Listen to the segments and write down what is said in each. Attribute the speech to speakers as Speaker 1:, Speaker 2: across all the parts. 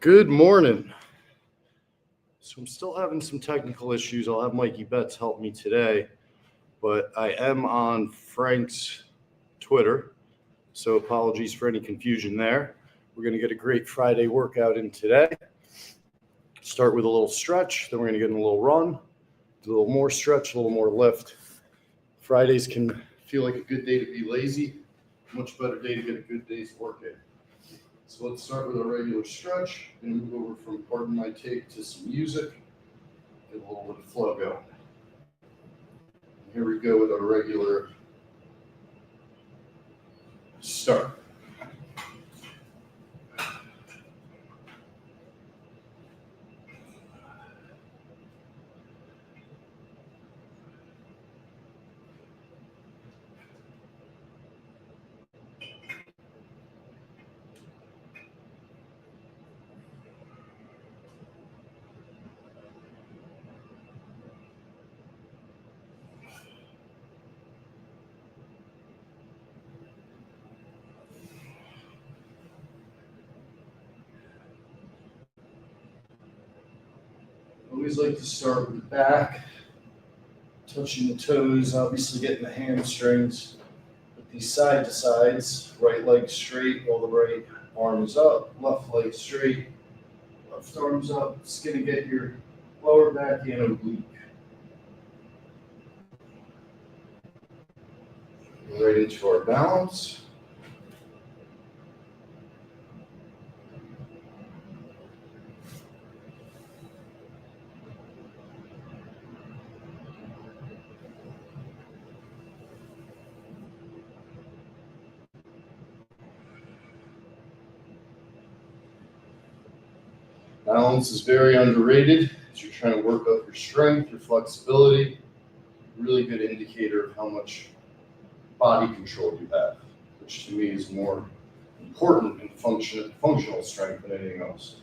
Speaker 1: Good morning. So I'm still having some technical issues. I'll have Mikey Betts help me today, but I am on Frank's Twitter, so apologies for any confusion there. We're going to get a great Friday workout in today. Start with a little stretch, then we're going to get in a little run, do a little more stretch, a little more lift. Fridays can feel like a good day to be lazy, much better day to get a good day's work in. So let's start with a regular stretch and move over from Pardon My Take to some music. Get a little bit of flow going. And here we go with our regular start. Always like to start with the back, touching the toes, obviously getting the hamstrings. With these side to sides, right leg straight, while the right arm is up, left leg straight, left arm's up. It's going to get your lower back and oblique. Right into our balance. Balance is very underrated as you're trying to work up your strength, your flexibility. Really good indicator of how much body control you have, which to me is more important in functional strength than anything else.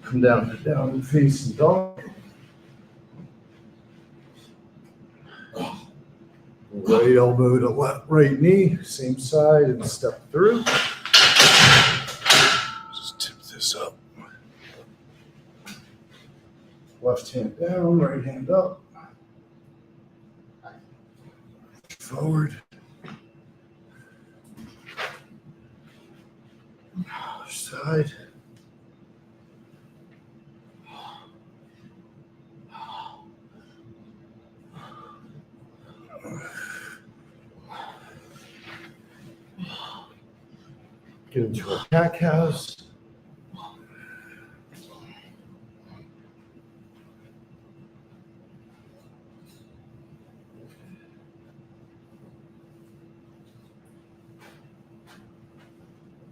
Speaker 1: Come down to downward facing dog. Right elbow to right knee, same side, and step through. Just tip this up. Left hand down, right hand up. Forward. Other side. Get into a cat cows.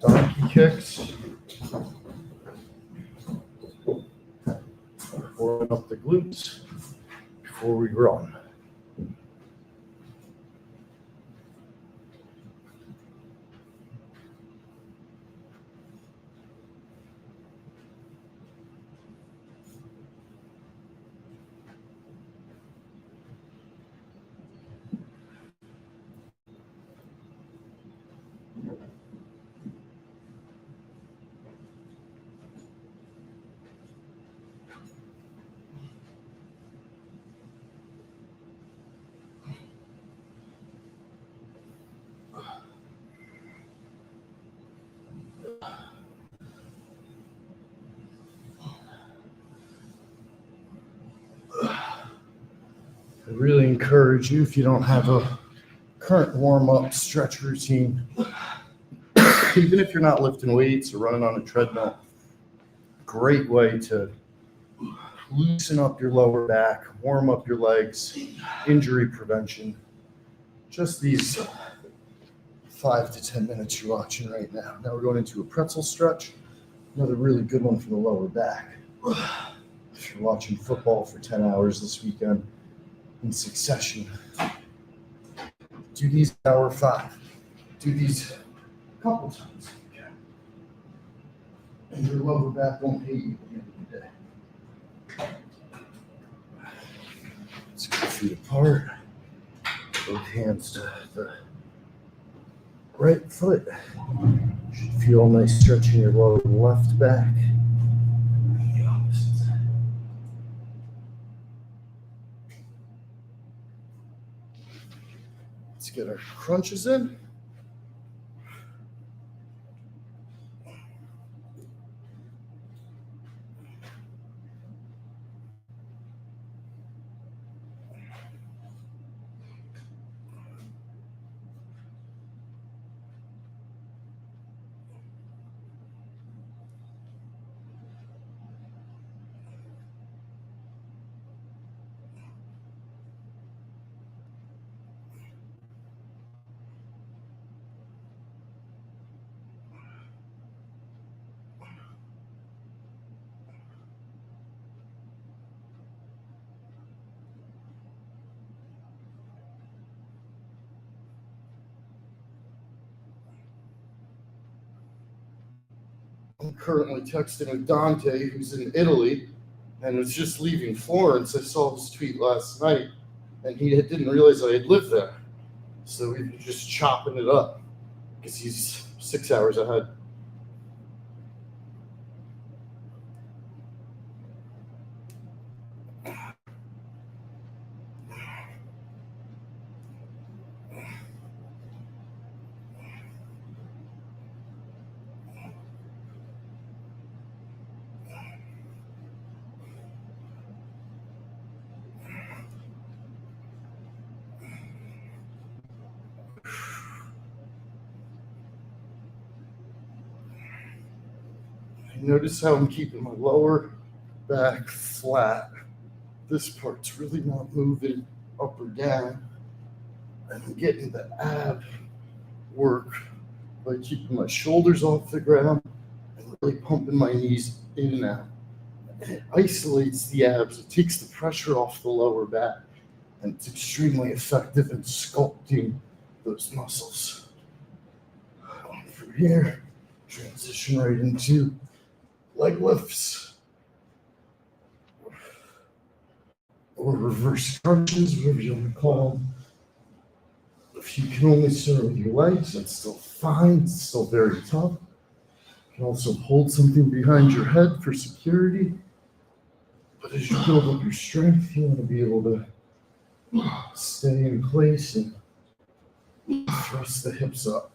Speaker 1: Donkey kicks. Warming up the glutes before we run. I really encourage you, if you don't have a current warm-up stretch routine, even if you're not lifting weights or running on a treadmill, great way to loosen up your lower back, warm up your legs, injury prevention. Just these 5 to 10 minutes you're watching right now. Now we're going into a pretzel stretch, another really good one for the lower back. If you're watching football for 10 hours this weekend in succession, do these hour 5. Do these a couple times if you can. And your lower back won't hate you at the end of the day. Let's get your feet apart. Both hands to the right foot. Should feel nice stretching your lower left back. The opposite side. Let's get our crunches in. I'm currently texting with Dante, who's in Italy, and was just leaving Florence. I saw his tweet last night, and he didn't realize I had lived there. So we were just chopping it up because he's 6 hours ahead. Notice how I'm keeping my lower back flat. This part's really not moving up or down. And I'm getting the ab work by keeping my shoulders off the ground and really pumping my knees in and out. And it isolates the abs. It takes the pressure off the lower back. And it's extremely effective in sculpting those muscles. From here, transition right into leg lifts or reverse crunches, whatever you want to call them. If you can only start with your legs, that's still fine. It's still very tough. You can also hold something behind your head for security. But as you build up your strength, you want to be able to stay in place and thrust the hips up.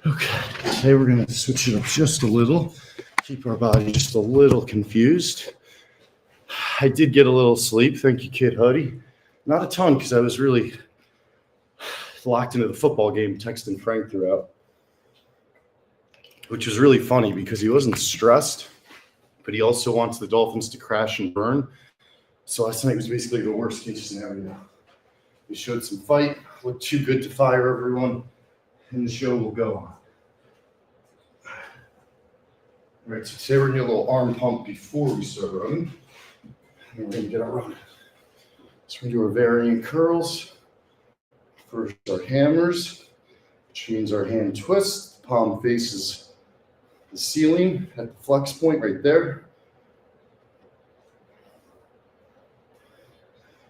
Speaker 1: Okay, today we're going to switch it up just a little, keep our body just a little confused. I did get a little sleep. Thank you, Kid Huddy. Not a ton because I was really locked into the football game, texting Frank throughout, which was really funny because he wasn't stressed, but he also wants the Dolphins to crash and burn. So last night was basically the worst case scenario. We showed some fight, looked too good to fire everyone, and the show will go on. All right, so today we're going to get a little arm pump before we start running. And we're going to get our run. So we're going to do our varying curls. First, our hammers, which means our hand twist. The palm faces the ceiling at the flex point right there.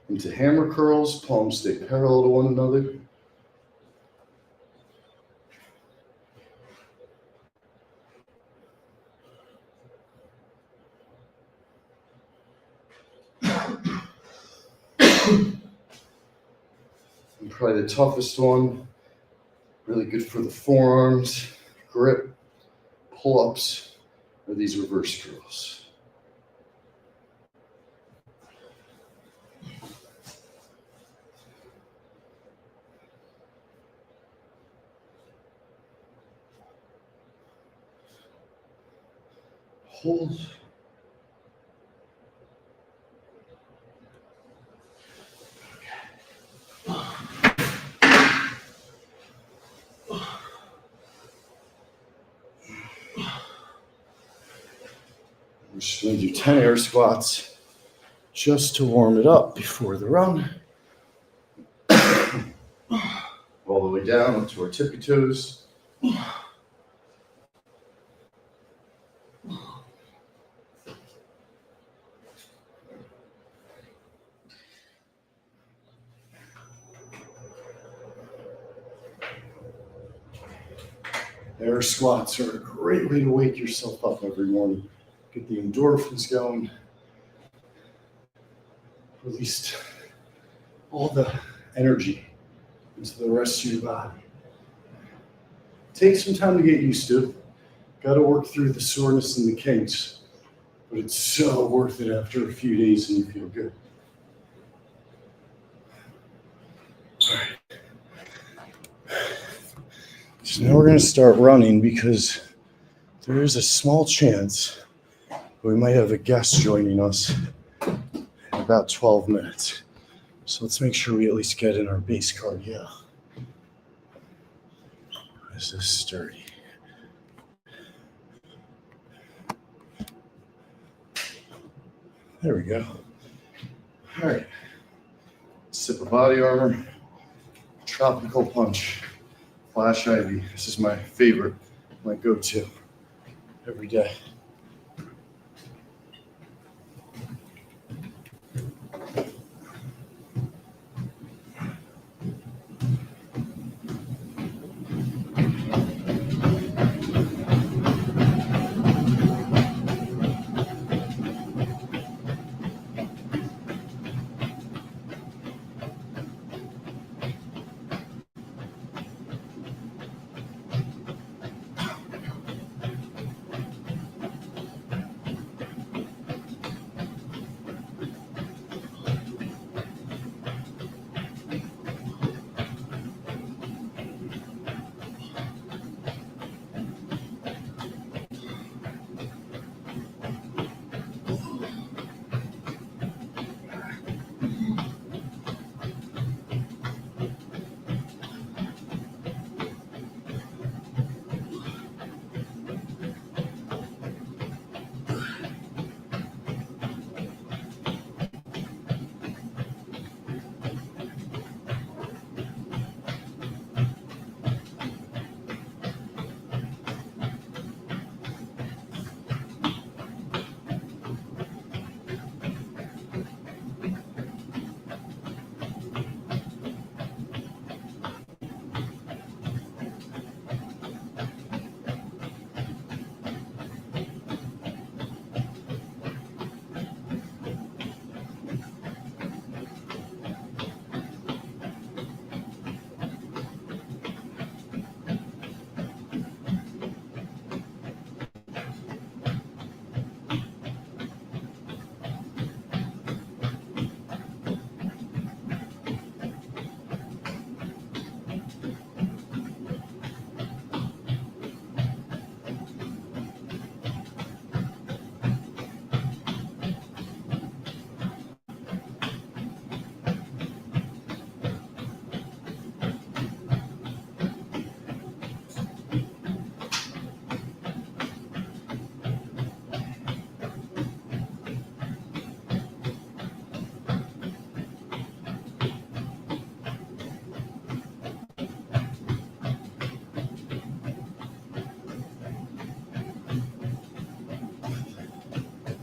Speaker 1: Into hammer curls, palms stay parallel to one another. And probably the toughest one, really good for the forearms, grip, pull-ups, are these reverse curls. Hold. We're just going to do 10 air squats just to warm it up before the run. All the way down up to our tippy toes. Air squats are a great way to wake yourself up every morning. Get the endorphins going. Release all the energy into the rest of your body. Take some time to get used to. Got to work through the soreness and the kinks, but it's so worth it after a few days and you feel good. All right. So now we're going to start running because there is a small chance we might have a guest joining us in about 12 minutes. So let's make sure we at least get in our base cardio. This is sturdy. There we go. All right. Sip of body armor. Tropical punch. Flash IV. This is my favorite, my go-to every day.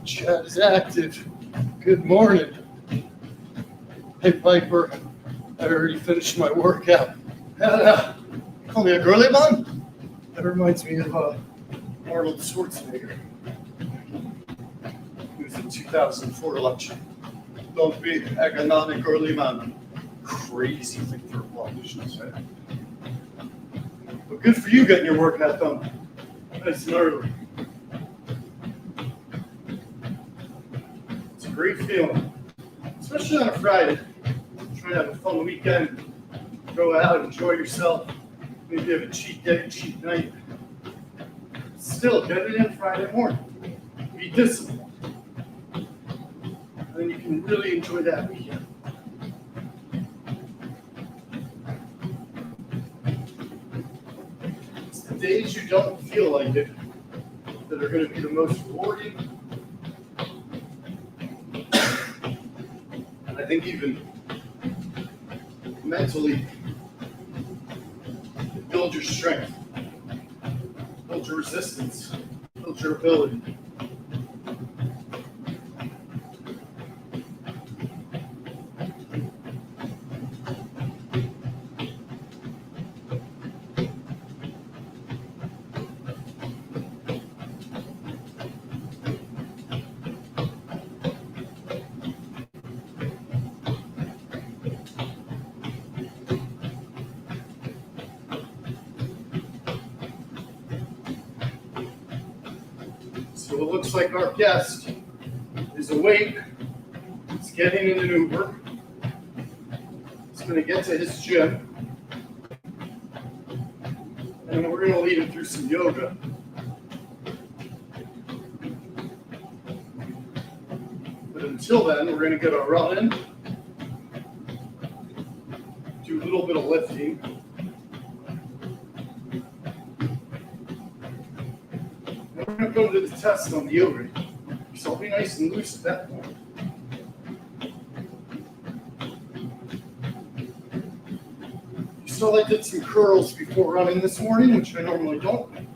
Speaker 1: Chat is active. Good morning. Hey, Piper. I already finished my workout. Call me a girly man? That reminds me of Arnold Schwarzenegger. He was in 2004 election. Don't be a girly man. Crazy thing for a politician to say. But good for you getting your workout done. Nice and early. Great feeling, especially on a Friday. Try to have a fun weekend, go out, enjoy yourself. Maybe have a cheat day, cheat night. Still, get it in Friday morning. Be disciplined. And then you can really enjoy that weekend. It's the days you don't feel like it that are going to be the most rewarding think even mentally, build your strength, build your resistance, build your ability. So it looks like our guest is awake. He's getting in an Uber. He's going to get to his gym. And we're going to lead him through some yoga. But until then, we're going to get our run in. Do a little bit of lifting. And we're going to go to the test on the yoga. So I'll be nice and loose at that point. So I did some curls before running this morning, which I normally don't.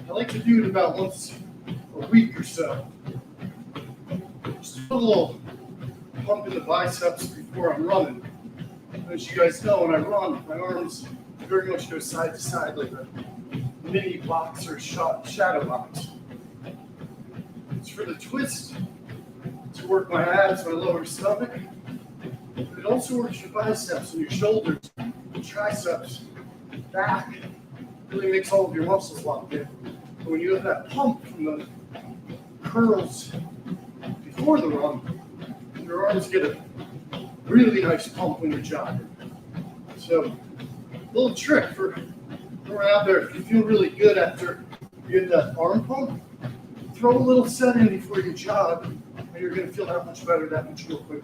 Speaker 1: I like to do it about once a week or so. Just put a little pump in the biceps before I'm running. As you guys know, when I run, my arms very much go side to side like a mini box or shadow box. It's for the twist to work my abs, my lower stomach. It also works your biceps and your shoulders, your triceps, back. Really makes all of your muscles lock in. But when you have that pump from the curls before the run, your arms get a really nice pump when you're jogging. So, a little trick for going out there. If you feel really good after you get that arm pump, throw a little set in before you jog, and you're going to feel that much better, that much real quick.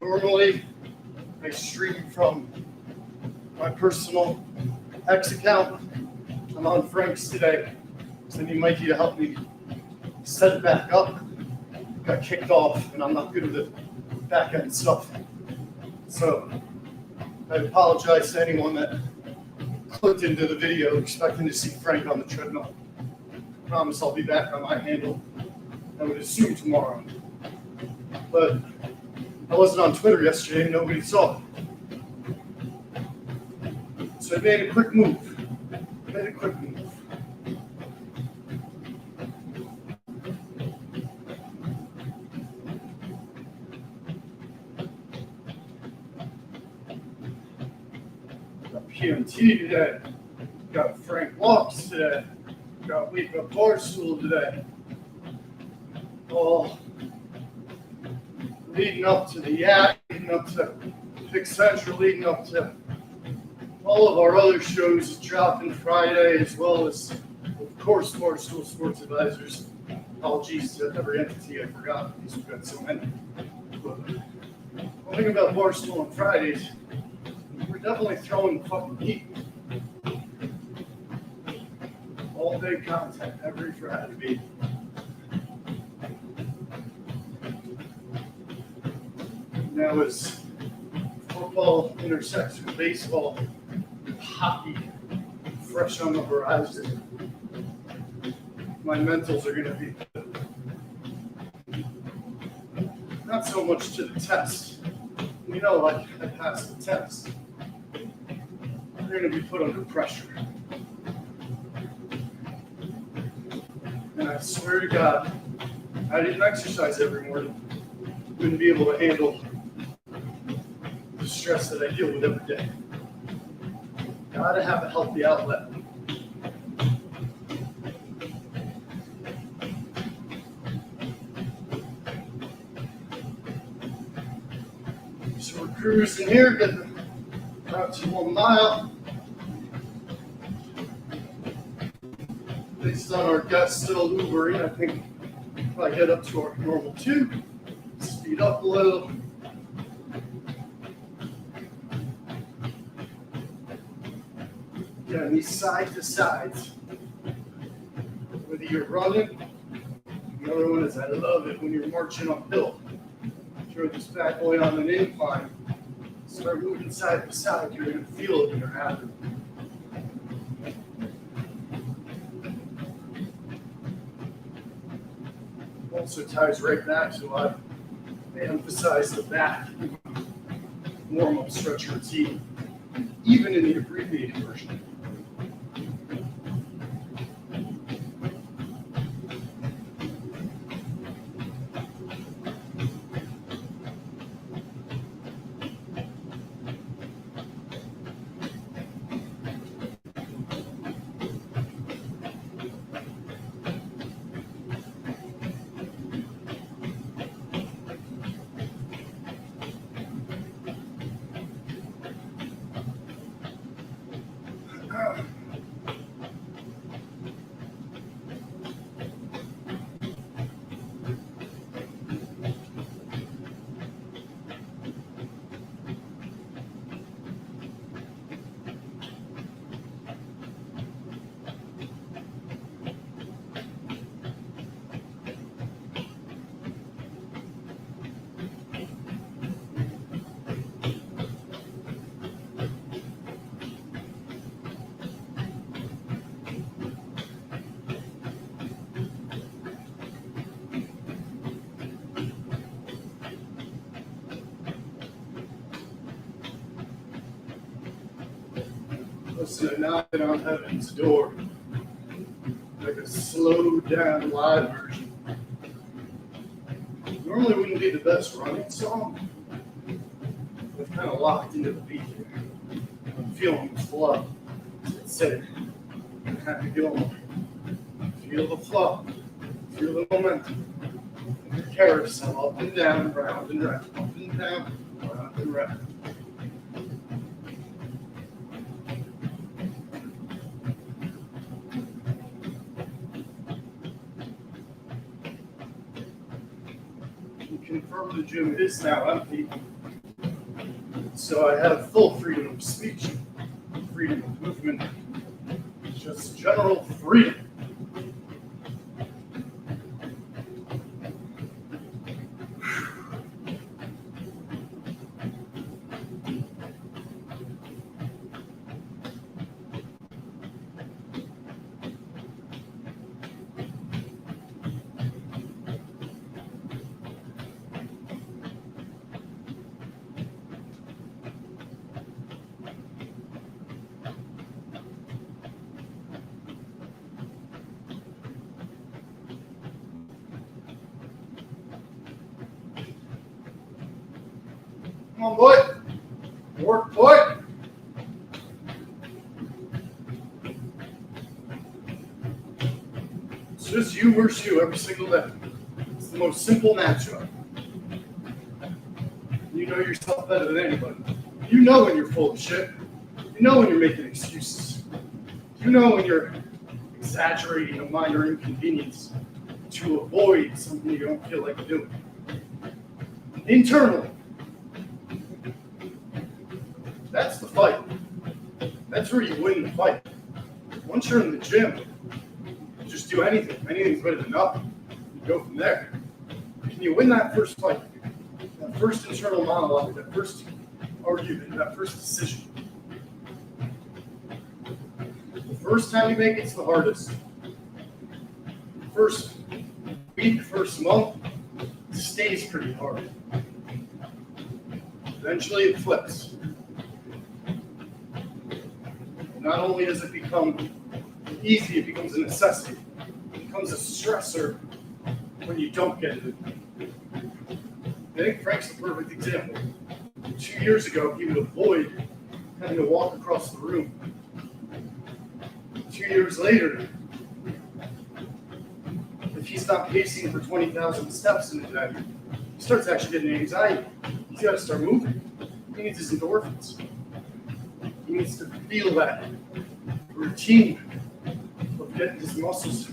Speaker 1: Normally, I stream from my personal X account. I'm on Frank's today, so I need Mikey to help me set it back up. Got kicked off, and I'm not good with the back end stuff. So I apologize to anyone that clicked into the video expecting to see Frank on the treadmill. I promise I'll be back on my handle, I would assume tomorrow. But I wasn't on Twitter yesterday and nobody saw it. So I made a quick move. Got PMT today. Got Frank Walks today. Got Wake Up Barstool today. All leading up to the Yak, leading up to Pick Central, leading up to all of our other shows dropping Friday, as well as, of course, Barstool Sports Advisors. Apologies to every entity I forgot, because we've got so many. But one thing about Barstool on Fridays, we're definitely throwing the fucking heat. All day content every Friday, baby. Now, as football intersects with baseball, with hockey fresh on the horizon, my mentals are going to be not so much to the test. You know, like I passed the test. They're going to be put under pressure. And I swear to God, I didn't exercise every morning. Wouldn't be able to handle the stress that I deal with every day. Gotta have a healthy outlet. cruising here, getting out to 1 mile. Based on our guests still Ubering, I think if I get up to our normal 2, speed up a little. Yeah, these side to sides. Whether you're running, the other one is I love it when you're marching uphill. Throw this bad boy on an incline. Start moving side to side, you're going to feel it in your abdomen. Also ties right back to what I emphasize the back warm-up stretch routine, even in the abbreviated version. Listen, knocking on heaven's door, like a slowed down live version. Normally wouldn't be the best running song, but kind of locked into the beat here. I'm feeling the flow. It's it. Happy going. Feel the flow. Feel the momentum. The carousel up and down, round and round, up and down, round and round. Confirm the gym is now empty, so I have full freedom of speech, freedom of movement, just general freedom. Come on, boy. Work, boy. It's just you versus you every single day. It's the most simple matchup. You know yourself better than anybody. You know when you're full of shit. You know when you're making excuses. You know when you're exaggerating a minor inconvenience to avoid something you don't feel like doing. Internally. That's the fight. That's where you win the fight. Once you're in the gym, just do anything. Anything's better than nothing. You go from there. Can you win that first fight? That first internal monologue, that first argument, that first decision. The first time you make it's the hardest. First week, first month, it stays pretty hard. Eventually it flips. Not only does it become easy, it becomes a necessity. It becomes a stressor when you don't get it. I think Frank's the perfect example. 2 years ago, he would avoid having to walk across the room. 2 years later, if he's not pacing for 20,000 steps in a day, he starts actually getting anxiety. He's got to start moving. He needs his endorphins. He needs to feel that routine of getting his muscles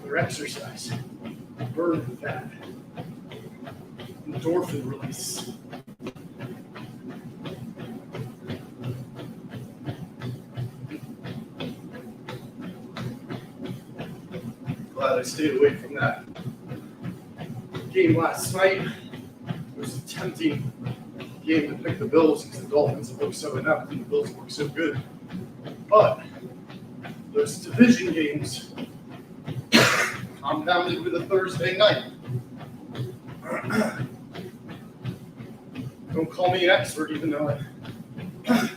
Speaker 1: for exercise, burn fat, endorphin release. Glad I stayed away from that game last night. It was a tempting game to pick the Bills because the Dolphins have looked so inept and the Bills look so good. But those division games compounded with a Thursday night. Don't call me an expert, even though I'm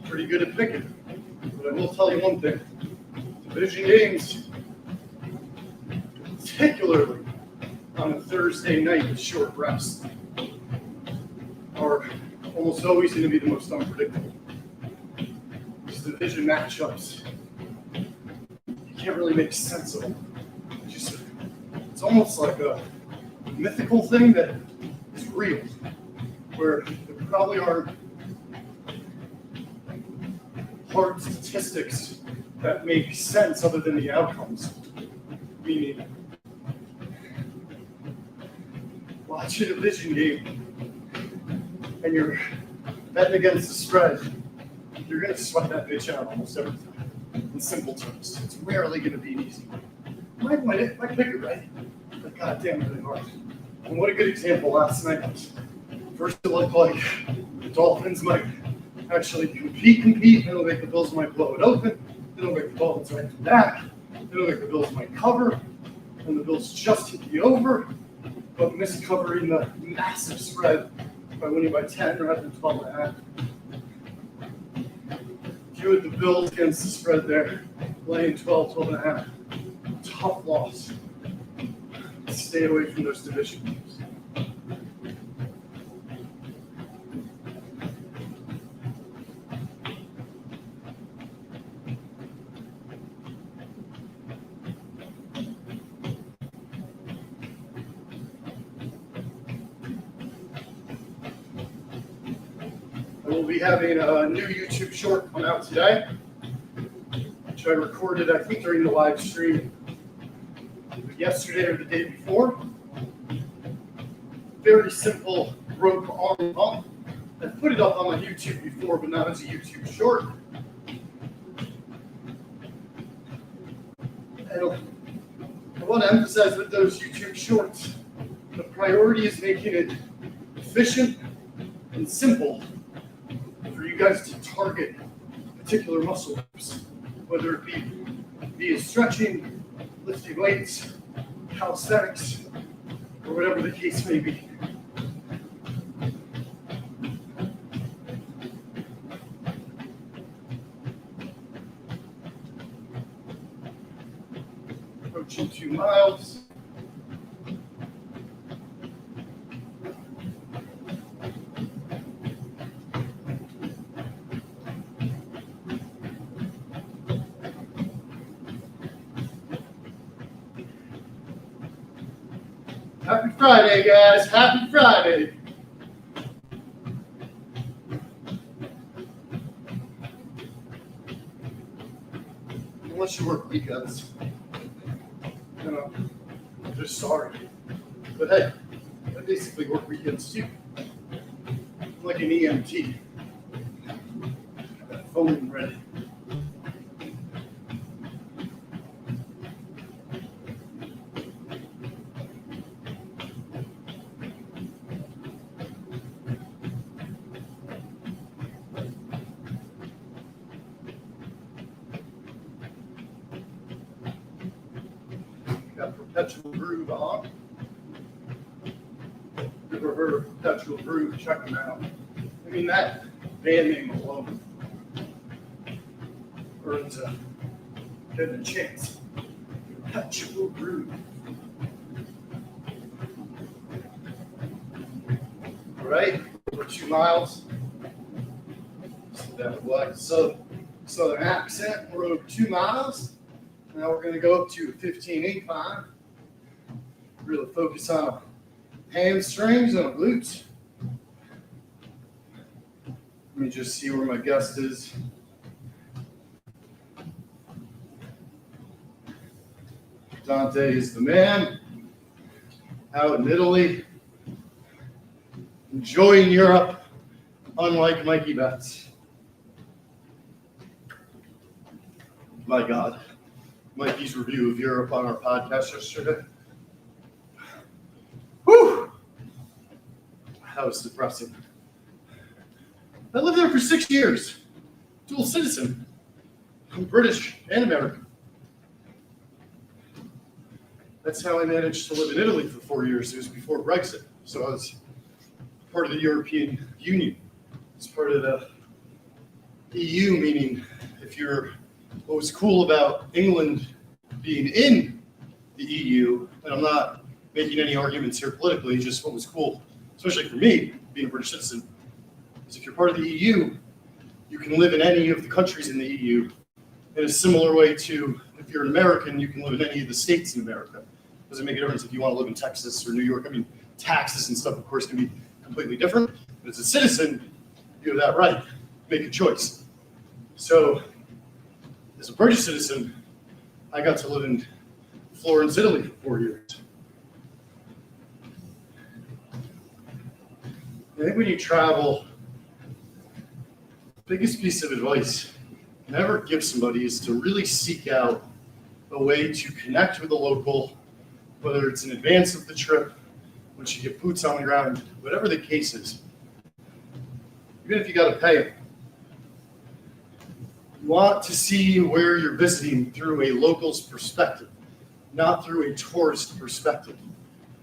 Speaker 1: pretty good at picking. But I will tell you one thing. Division games, particularly on a Thursday night with short rest, are almost always going to be the most unpredictable. These division matchups, you can't really make sense of them. It's almost like a mythical thing that is real, where there probably are hard statistics that make sense other than the outcomes. Meaning, watch a division game and you're betting against the spread, you're going to sweat that bitch out almost every time. In simple terms, it's rarely going to be an easy one. Might pick it right, but goddamn really hard. And what a good example last night was. First, it looked like the Dolphins might actually compete. It looked like the Bills might blow it open. It looked like the Dolphins might come back. It looked like the Bills might cover. And the Bills just hit the over, but missed covering the massive spread by winning by 10 rather than 12.5. If you had the Bills against the spread there, laying 12.5. Tough loss. Stay away from those division games. I will be having a new YouTube short come out today, which I recorded, I think, during the live stream yesterday or the day before. Very simple rope arm pump. I've put it up on my YouTube before, but not as a YouTube short. And I want to emphasize with those YouTube shorts, the priority is making it efficient and simple for you guys to target particular muscle groups, whether it be via stretching, lifting weights, calisthenics, or whatever the case may be. Approaching 2 miles. Happy Friday, guys. Happy Friday. Unless you work weekends. You know, I'm just sorry. But hey, I basically work weekends too. I'm like an EMT. Got phone ready. Perpetual Groove on. Never heard of Perpetual Groove? Check them out. I mean, that band name alone earns a chance. Perpetual Groove. All right, over 2 miles. That like southern accent. We're over 2 miles. Now we're going to go up to 15 incline. Really focus on hamstrings and glutes. Let me just see where my guest is. Dante is the man, out in Italy, enjoying Europe, unlike Mikey Betts. My God, Mikey's review of Europe on our podcast yesterday. Whew, that was depressing. I lived there for 6 years, dual citizen. I'm British and American. That's how I managed to live in Italy for 4 years. It was before Brexit. So I was part of the European Union. It's part of the EU, meaning what was cool about England being in the EU, and I'm not making any arguments here politically, just what was cool, especially for me, being a British citizen, is if you're part of the EU, you can live in any of the countries in the EU in a similar way to if you're an American, you can live in any of the states in America. Doesn't make a difference if you want to live in Texas or New York. I mean, taxes and stuff, of course, can be completely different. But as a citizen, you have that right. Make a choice. So, as a British citizen, I got to live in Florence, Italy for 4 years. I think when you travel, the biggest piece of advice you can ever give somebody is to really seek out a way to connect with a local, whether it's in advance of the trip, once you get boots on the ground, whatever the case is. Even if you got to pay it, you want to see where you're visiting through a local's perspective, not through a tourist perspective.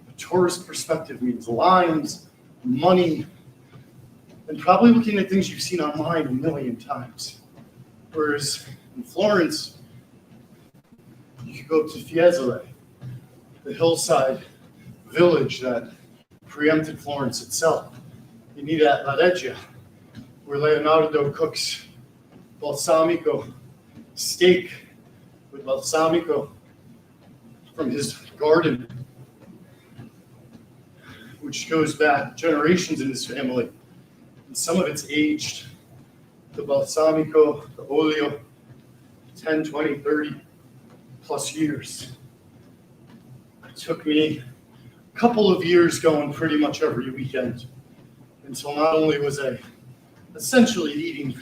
Speaker 1: A tourist perspective means lines, money, and probably looking at things you've seen online a million times. Whereas in Florence, you could go to Fiesole, the hillside village that preempted Florence itself. You need at La Reggia, where Leonardo cooks balsamico steak with balsamico from his garden, which goes back generations in his family. And some of it's aged. The balsamico, the olio, 10, 20, 30 plus years. It took me a couple of years going pretty much every weekend until not only was I essentially eating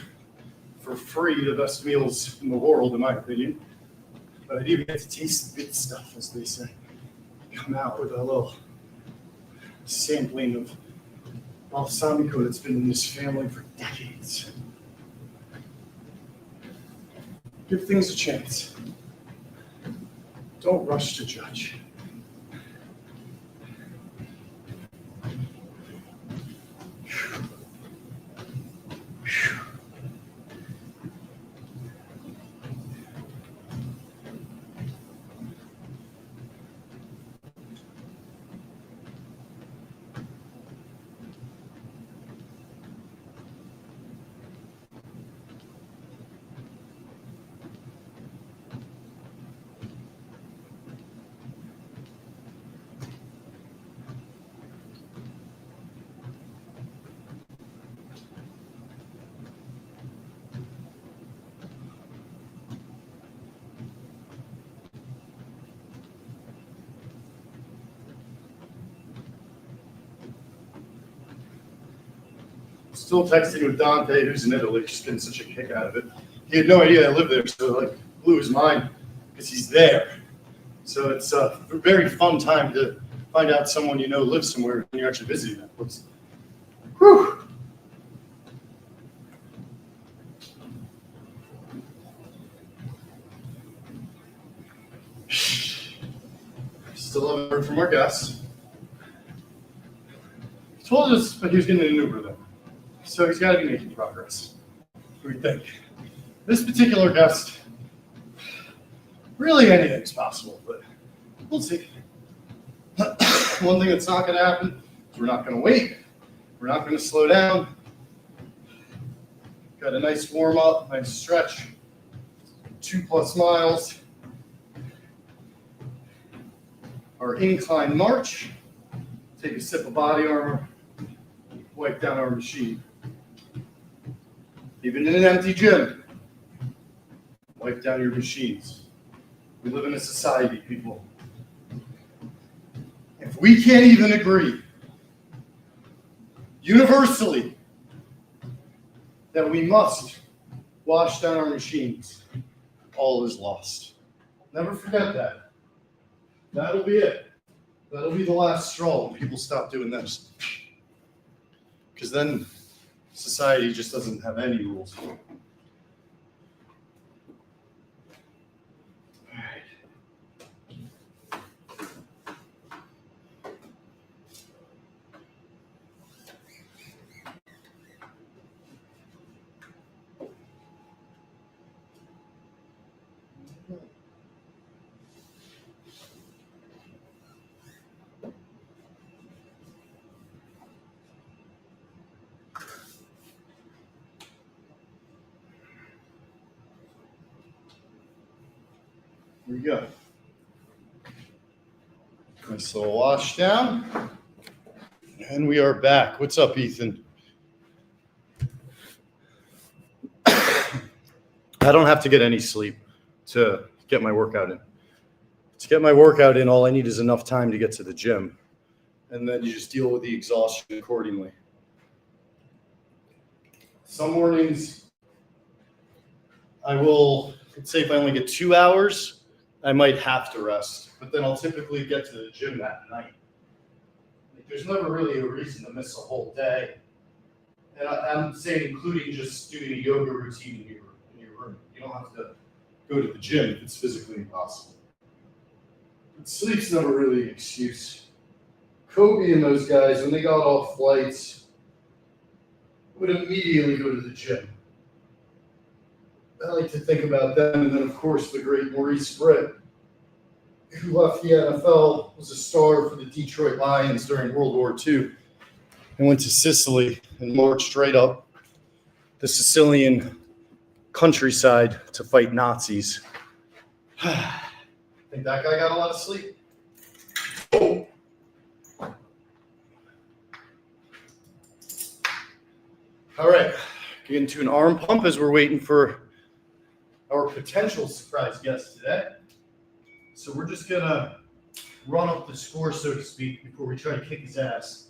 Speaker 1: for free the best meals in the world, in my opinion, but I'd even get to taste the good stuff, as they say. Come out with a little sampling of balsamico that's been in this family for decades. Give things a chance. Don't rush to judge. Still texting with Dante, who's in Italy, just getting such a kick out of it. He had no idea I lived there, so blew his mind because he's there. So it's a very fun time to find out someone you know lives somewhere and you're actually visiting that place. Whew. Still haven't heard from our guests. He told us that he was getting an Uber though. So he's got to be making progress. What do we think? This particular guest, really anything's possible, but we'll see. One thing that's not going to happen is we're not going to wait. We're not going to slow down. Got a nice warm up, nice stretch. 2+ miles. Our incline march. Take a sip of body armor. Wipe down our machine. Even in an empty gym, wipe down your machines. We live in a society, people. If we can't even agree universally that we must wash down our machines, all is lost. Never forget that. That'll be it. That'll be the last straw when people stop doing this. Because then society just doesn't have any rules. All right. Here we go. Nice little wash down. And we are back. What's up, Ethan? I don't have to get any sleep to get my workout in. To get my workout in, all I need is enough time to get to the gym. And then you just deal with the exhaustion accordingly. Some mornings, I will, let's say if I only get 2 hours, I might have to rest. But then I'll typically get to the gym that night. Like, there's never really a reason to miss a whole day. And I'm saying including just doing a yoga routine in your room. You don't have to go to the gym if it's physically impossible. But sleep's never really an excuse. Kobe and those guys, when they got off flights, would immediately go to the gym. I like to think about them. And then, of course, the great Maurice Britt, who left the NFL, was a star for the Detroit Lions during World War II, and went to Sicily and marched straight up the Sicilian countryside to fight Nazis. I think that guy got a lot of sleep. Oh. All right, get into an arm pump as we're waiting for our potential surprise guest today. So we're just gonna run up the score, so to speak, before we try to kick his ass.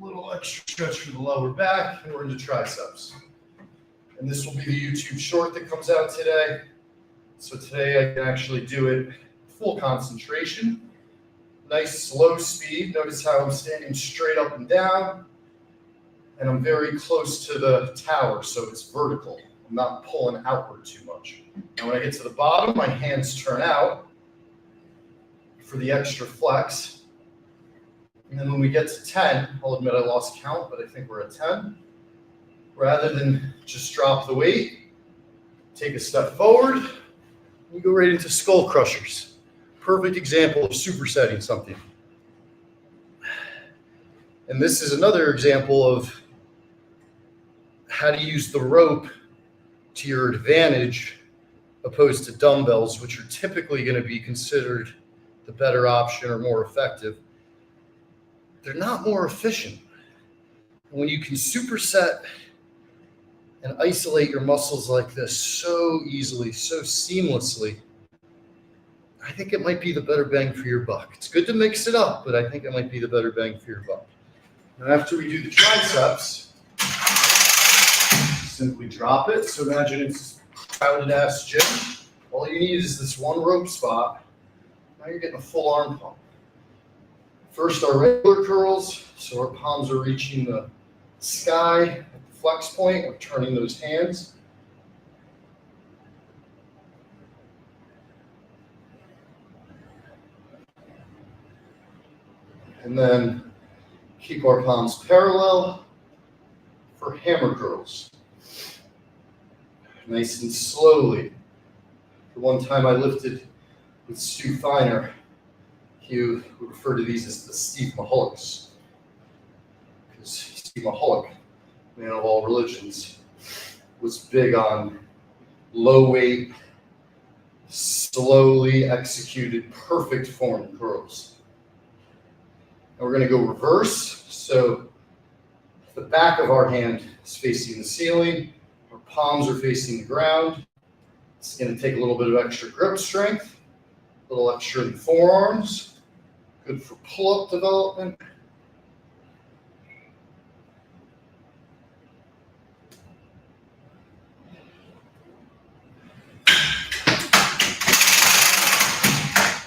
Speaker 1: A little extra stretch for the lower back, and we're into triceps. And this will be the YouTube short that comes out today. So today I can actually do it full concentration. Nice slow speed. Notice how I'm standing straight up and down. And I'm very close to the tower, so it's vertical. I'm not pulling outward too much. And when I get to the bottom, my hands turn out for the extra flex. And then when we get to 10, I'll admit I lost count, but I think we're at 10. Rather than just drop the weight, take a step forward, we go right into skull crushers. Perfect example of supersetting something. And this is another example of how to use the rope to your advantage opposed to dumbbells, which are typically going to be considered the better option or more effective. They're not more efficient. When you can superset and isolate your muscles like this so easily, so seamlessly, I think it might be the better bang for your buck. It's good to mix it up, but I think it might be the better bang for your buck. And after we do the triceps, simply drop it. So imagine it's a crowded ass gym. All you need is this one rope spot. Now you're getting a full arm pump. First, our regular curls. So our palms are reaching the sky at the flex point. We're turning those hands. And then keep our palms parallel for hammer curls. Nice and slowly. The one time I lifted with Stu Feiner, he would refer to these as the Steve Maholics. Because Steve Maholic, man of all religions, was big on low weight, slowly executed, perfect form curls. And we're going to go reverse. So The back of our hand is facing the ceiling. Our palms are facing the ground. It's going to take a little bit of extra grip strength, a little extra in the forearms. Good for pull-up development.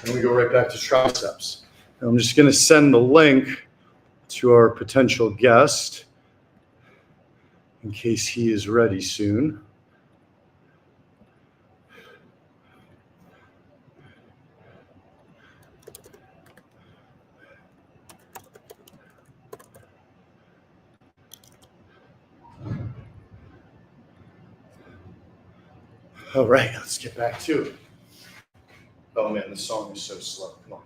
Speaker 1: And we go right back to triceps. And I'm just going to send the link to our potential guest in case he is ready soon. All right, let's get back to it. Oh man, the song is so slow. Come on.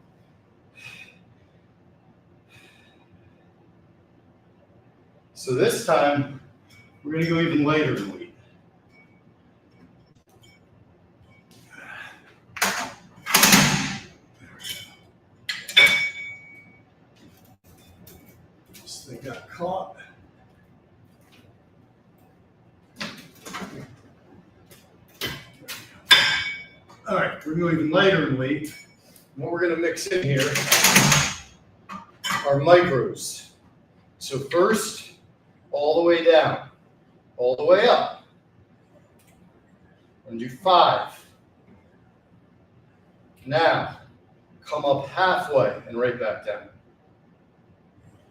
Speaker 1: So this time, we're going to go even lighter in weight. This thing got caught. All right, we're going even lighter in weight. And what we're going to mix in here are micros. So first, all the way down, all the way up. And do 5. Now, come up halfway and right back down.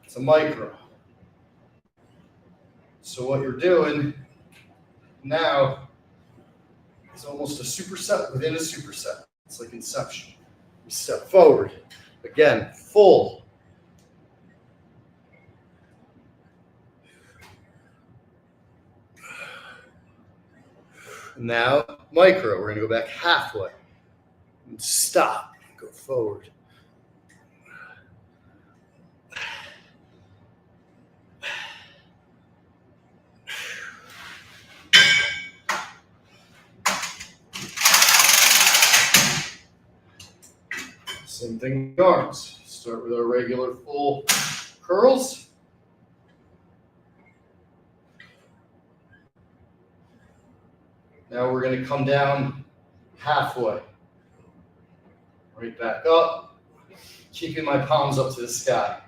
Speaker 1: It's a micro. So what you're doing now is almost a superset within a superset. It's like Inception. We step forward. Again, full. Now, micro. We're going to go back halfway. And stop. Go forward. Same thing with arms. Start with our regular full curls. Now we're going to come down halfway. Right back up, keeping my palms up to the sky.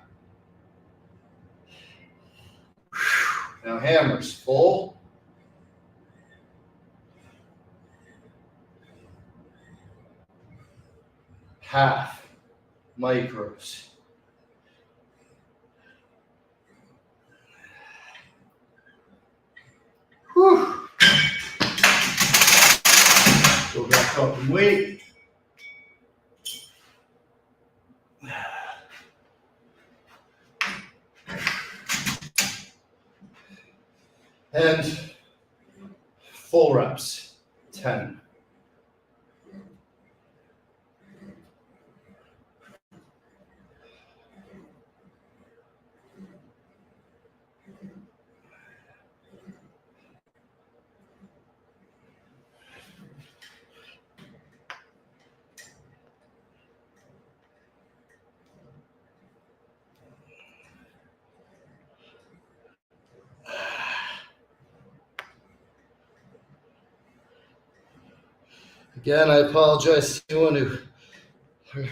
Speaker 1: Now hammers, full. Half, micros. Whew. Go back up and wait. And full reps, 10. Again, I apologize to anyone who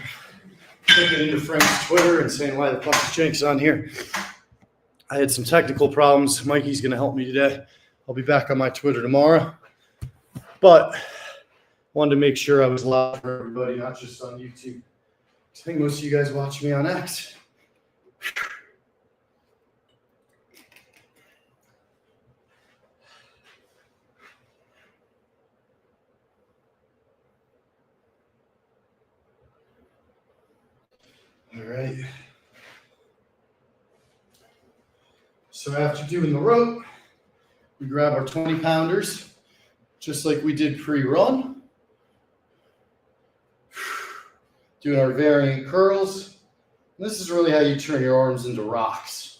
Speaker 1: took it into Frank's Twitter and saying, why the fuck is Jenks on here? I had some technical problems. Mikey's going to help me today. I'll be back on my Twitter tomorrow. But wanted to make sure I was live for everybody, not just on YouTube. I think most of you guys watch me on X. All right. So after doing the rope, we grab our 20 pounders, just like we did pre-run. Doing our variant curls. And this is really how you turn your arms into rocks.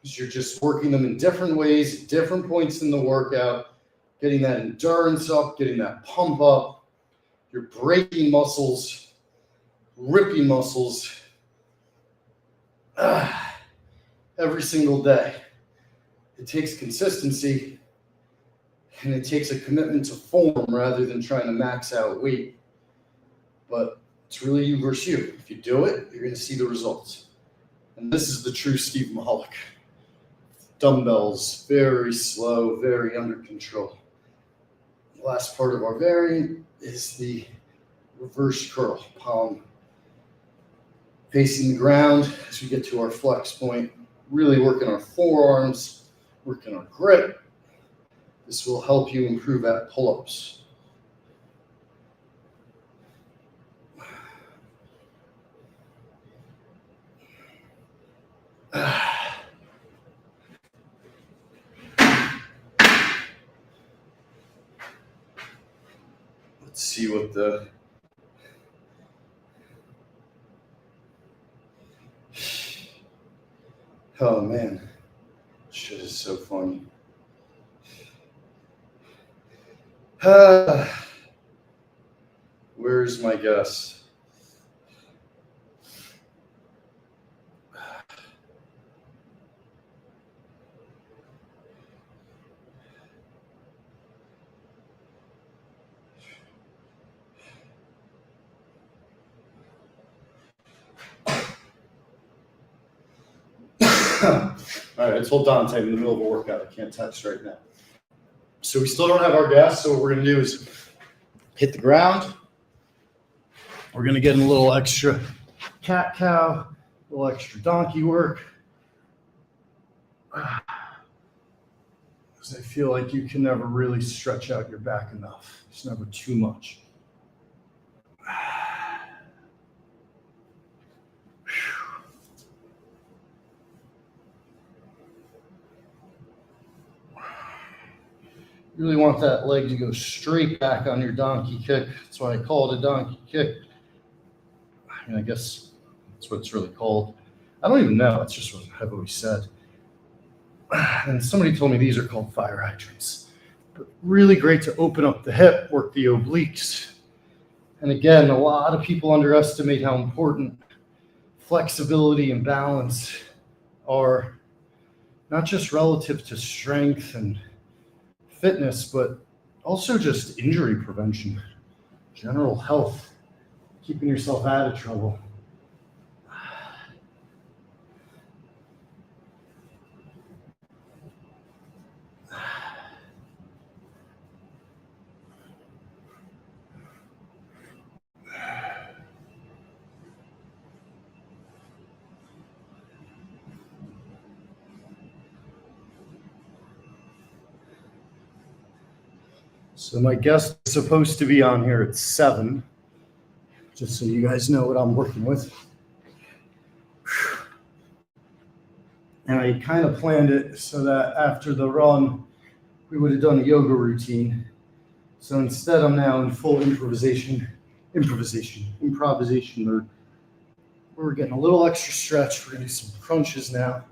Speaker 1: Because you're just working them in different ways, different points in the workout, getting that endurance up, getting that pump up. You're breaking muscles, ripping muscles every single day. It takes consistency, and it takes a commitment to form rather than trying to max out weight. But it's really you versus you. If you do it, you're going to see the results. And this is the true Steve Mahalik. Dumbbells, very slow, very under control. The last part of our variant is the reverse curl, palm facing the ground as we get to our flex point, really working our forearms, working our grip. This will help you improve at pull-ups. Let's see what the oh man, shit is so funny. Where's my guess? All right, I told Dante I'm in the middle of a workout. I can't text right now. So we still don't have our gas. So what we're going to do is hit the ground. We're going to get in a little extra cat-cow, a little extra donkey work. Because I feel like you can never really stretch out your back enough. It's never too much. You really want that leg to go straight back on your donkey kick. That's why I call it a donkey kick. I mean, I guess that's what it's really called. I don't even know. It's just what I've always said. And somebody told me these are called fire hydrants. But really great to open up the hip, work the obliques. And again, a lot of people underestimate how important flexibility and balance are, not just relative to strength and fitness, but also just injury prevention, general health, keeping yourself out of trouble. So my guest is supposed to be on here at 7, just so you guys know what I'm working with. And I kind of planned it so that after the run, we would have done a yoga routine. So instead, I'm now in full improvisation mode. We're getting a little extra stretch. We're gonna do some crunches now.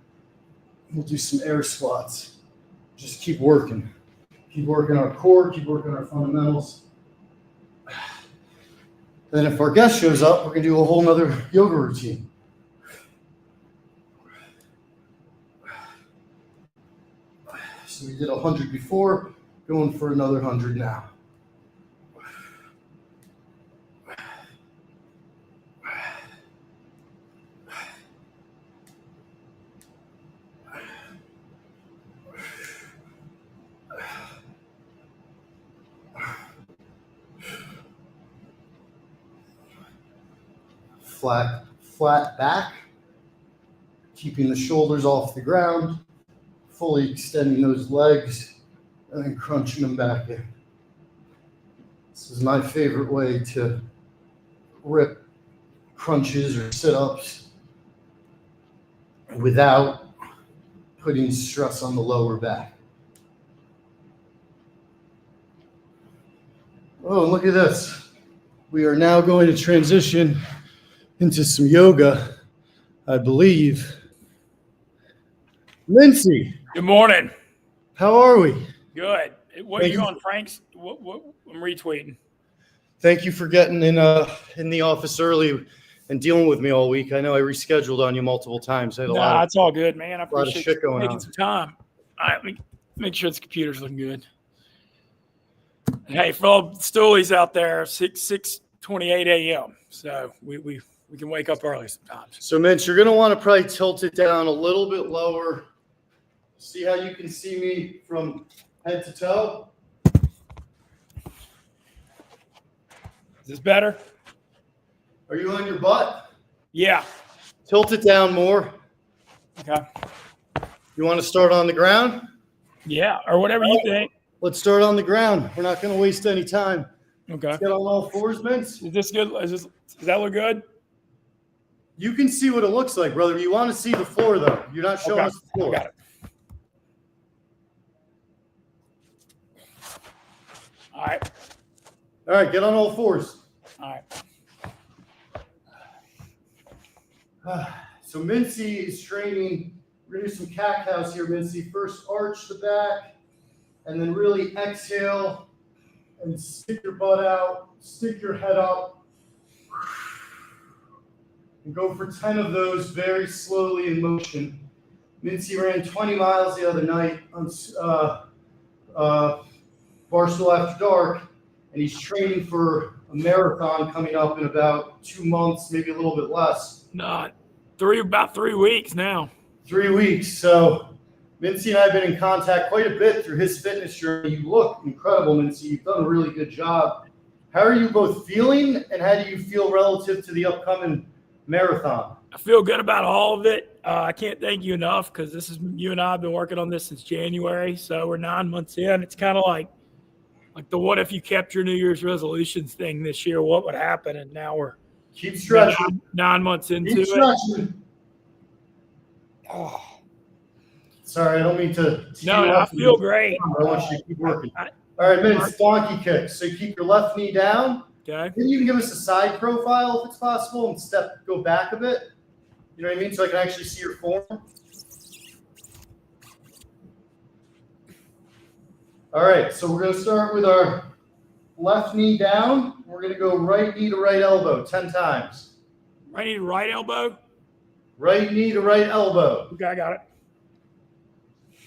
Speaker 1: We'll do some air squats. Just keep working. Keep working our core, keep working our fundamentals. Then if our guest shows up, we're gonna do a whole nother yoga routine. So we did 100 before, going for another 100 now. Flat back, keeping the shoulders off the ground, fully extending those legs, and then crunching them back in. This is my favorite way to rip crunches or sit-ups without putting stress on the lower back. Oh, look at this. We are now going to transition into some yoga, I believe. Lindsay.
Speaker 2: Good morning.
Speaker 1: How are we?
Speaker 2: Good. What are you on, Frank's? What I'm retweeting.
Speaker 1: Thank you for getting in the office early and dealing with me all week. I know I rescheduled on you multiple times. I had a lot
Speaker 2: It's all good, man. I appreciate
Speaker 1: shit
Speaker 2: you
Speaker 1: going
Speaker 2: taking
Speaker 1: on.
Speaker 2: some time. All right, make sure the computer's looking good. Hey, for all the stoolies out there, 6:28 a.m. So we can wake up early sometimes.
Speaker 1: So, Mitch, you're going to want to probably tilt it down a little bit lower. See how you can see me from head to toe?
Speaker 2: Is this better?
Speaker 1: Are you on your butt?
Speaker 2: Yeah.
Speaker 1: Tilt it down more.
Speaker 2: Okay.
Speaker 1: You want to start on the ground?
Speaker 2: Yeah, or whatever you think.
Speaker 1: Let's start on the ground. We're not going to waste any time.
Speaker 2: Okay.
Speaker 1: Let's get on all fours, Vince.
Speaker 2: Is this good? Does that look good?
Speaker 1: You can see what it looks like, brother. You want to see the floor, though. You're not showing
Speaker 2: Okay.
Speaker 1: us the floor.
Speaker 2: Got it. All right.
Speaker 1: All right, get on all fours.
Speaker 2: All right.
Speaker 1: So Mincy is training. We're going to do some cat cows here, Mincy. First, arch the back, and then really exhale and stick your butt out, stick your head up, and go for 10 of those very slowly in motion. Mincy ran 20 miles the other night on Barstool After Dark, and he's training for a marathon coming up in about 2 months, maybe a little bit less.
Speaker 2: Not about 3 weeks now.
Speaker 1: 3 weeks. So Mincy and I have been in contact quite a bit through his fitness journey. You look incredible, Mincy. You've done a really good job. How are you both feeling, and how do you feel relative to the upcoming marathon?
Speaker 2: I feel good about all of it. I can't thank you enough because you and I have been working on this since January. So we're 9 months in. It's kind of like the what if you kept your New Year's resolutions thing this year, what would happen? And now we're
Speaker 1: Keep stretching.
Speaker 2: 9 months into
Speaker 1: Keep
Speaker 2: it.
Speaker 1: stretching.
Speaker 2: Oh.
Speaker 1: Sorry, I don't mean to.
Speaker 2: No, I feel great.
Speaker 1: I want you to keep working. All right, Mince, donkey kicks. So keep your left knee down.
Speaker 2: Okay.
Speaker 1: Then you can give us a side profile if it's possible and go back a bit. You know what I mean? So I can actually see your form. All right, so we're going to start with our left knee down. We're going to go right knee to right elbow 10 times.
Speaker 2: Right knee to right elbow?
Speaker 1: Right knee to right elbow.
Speaker 2: Okay, I got it.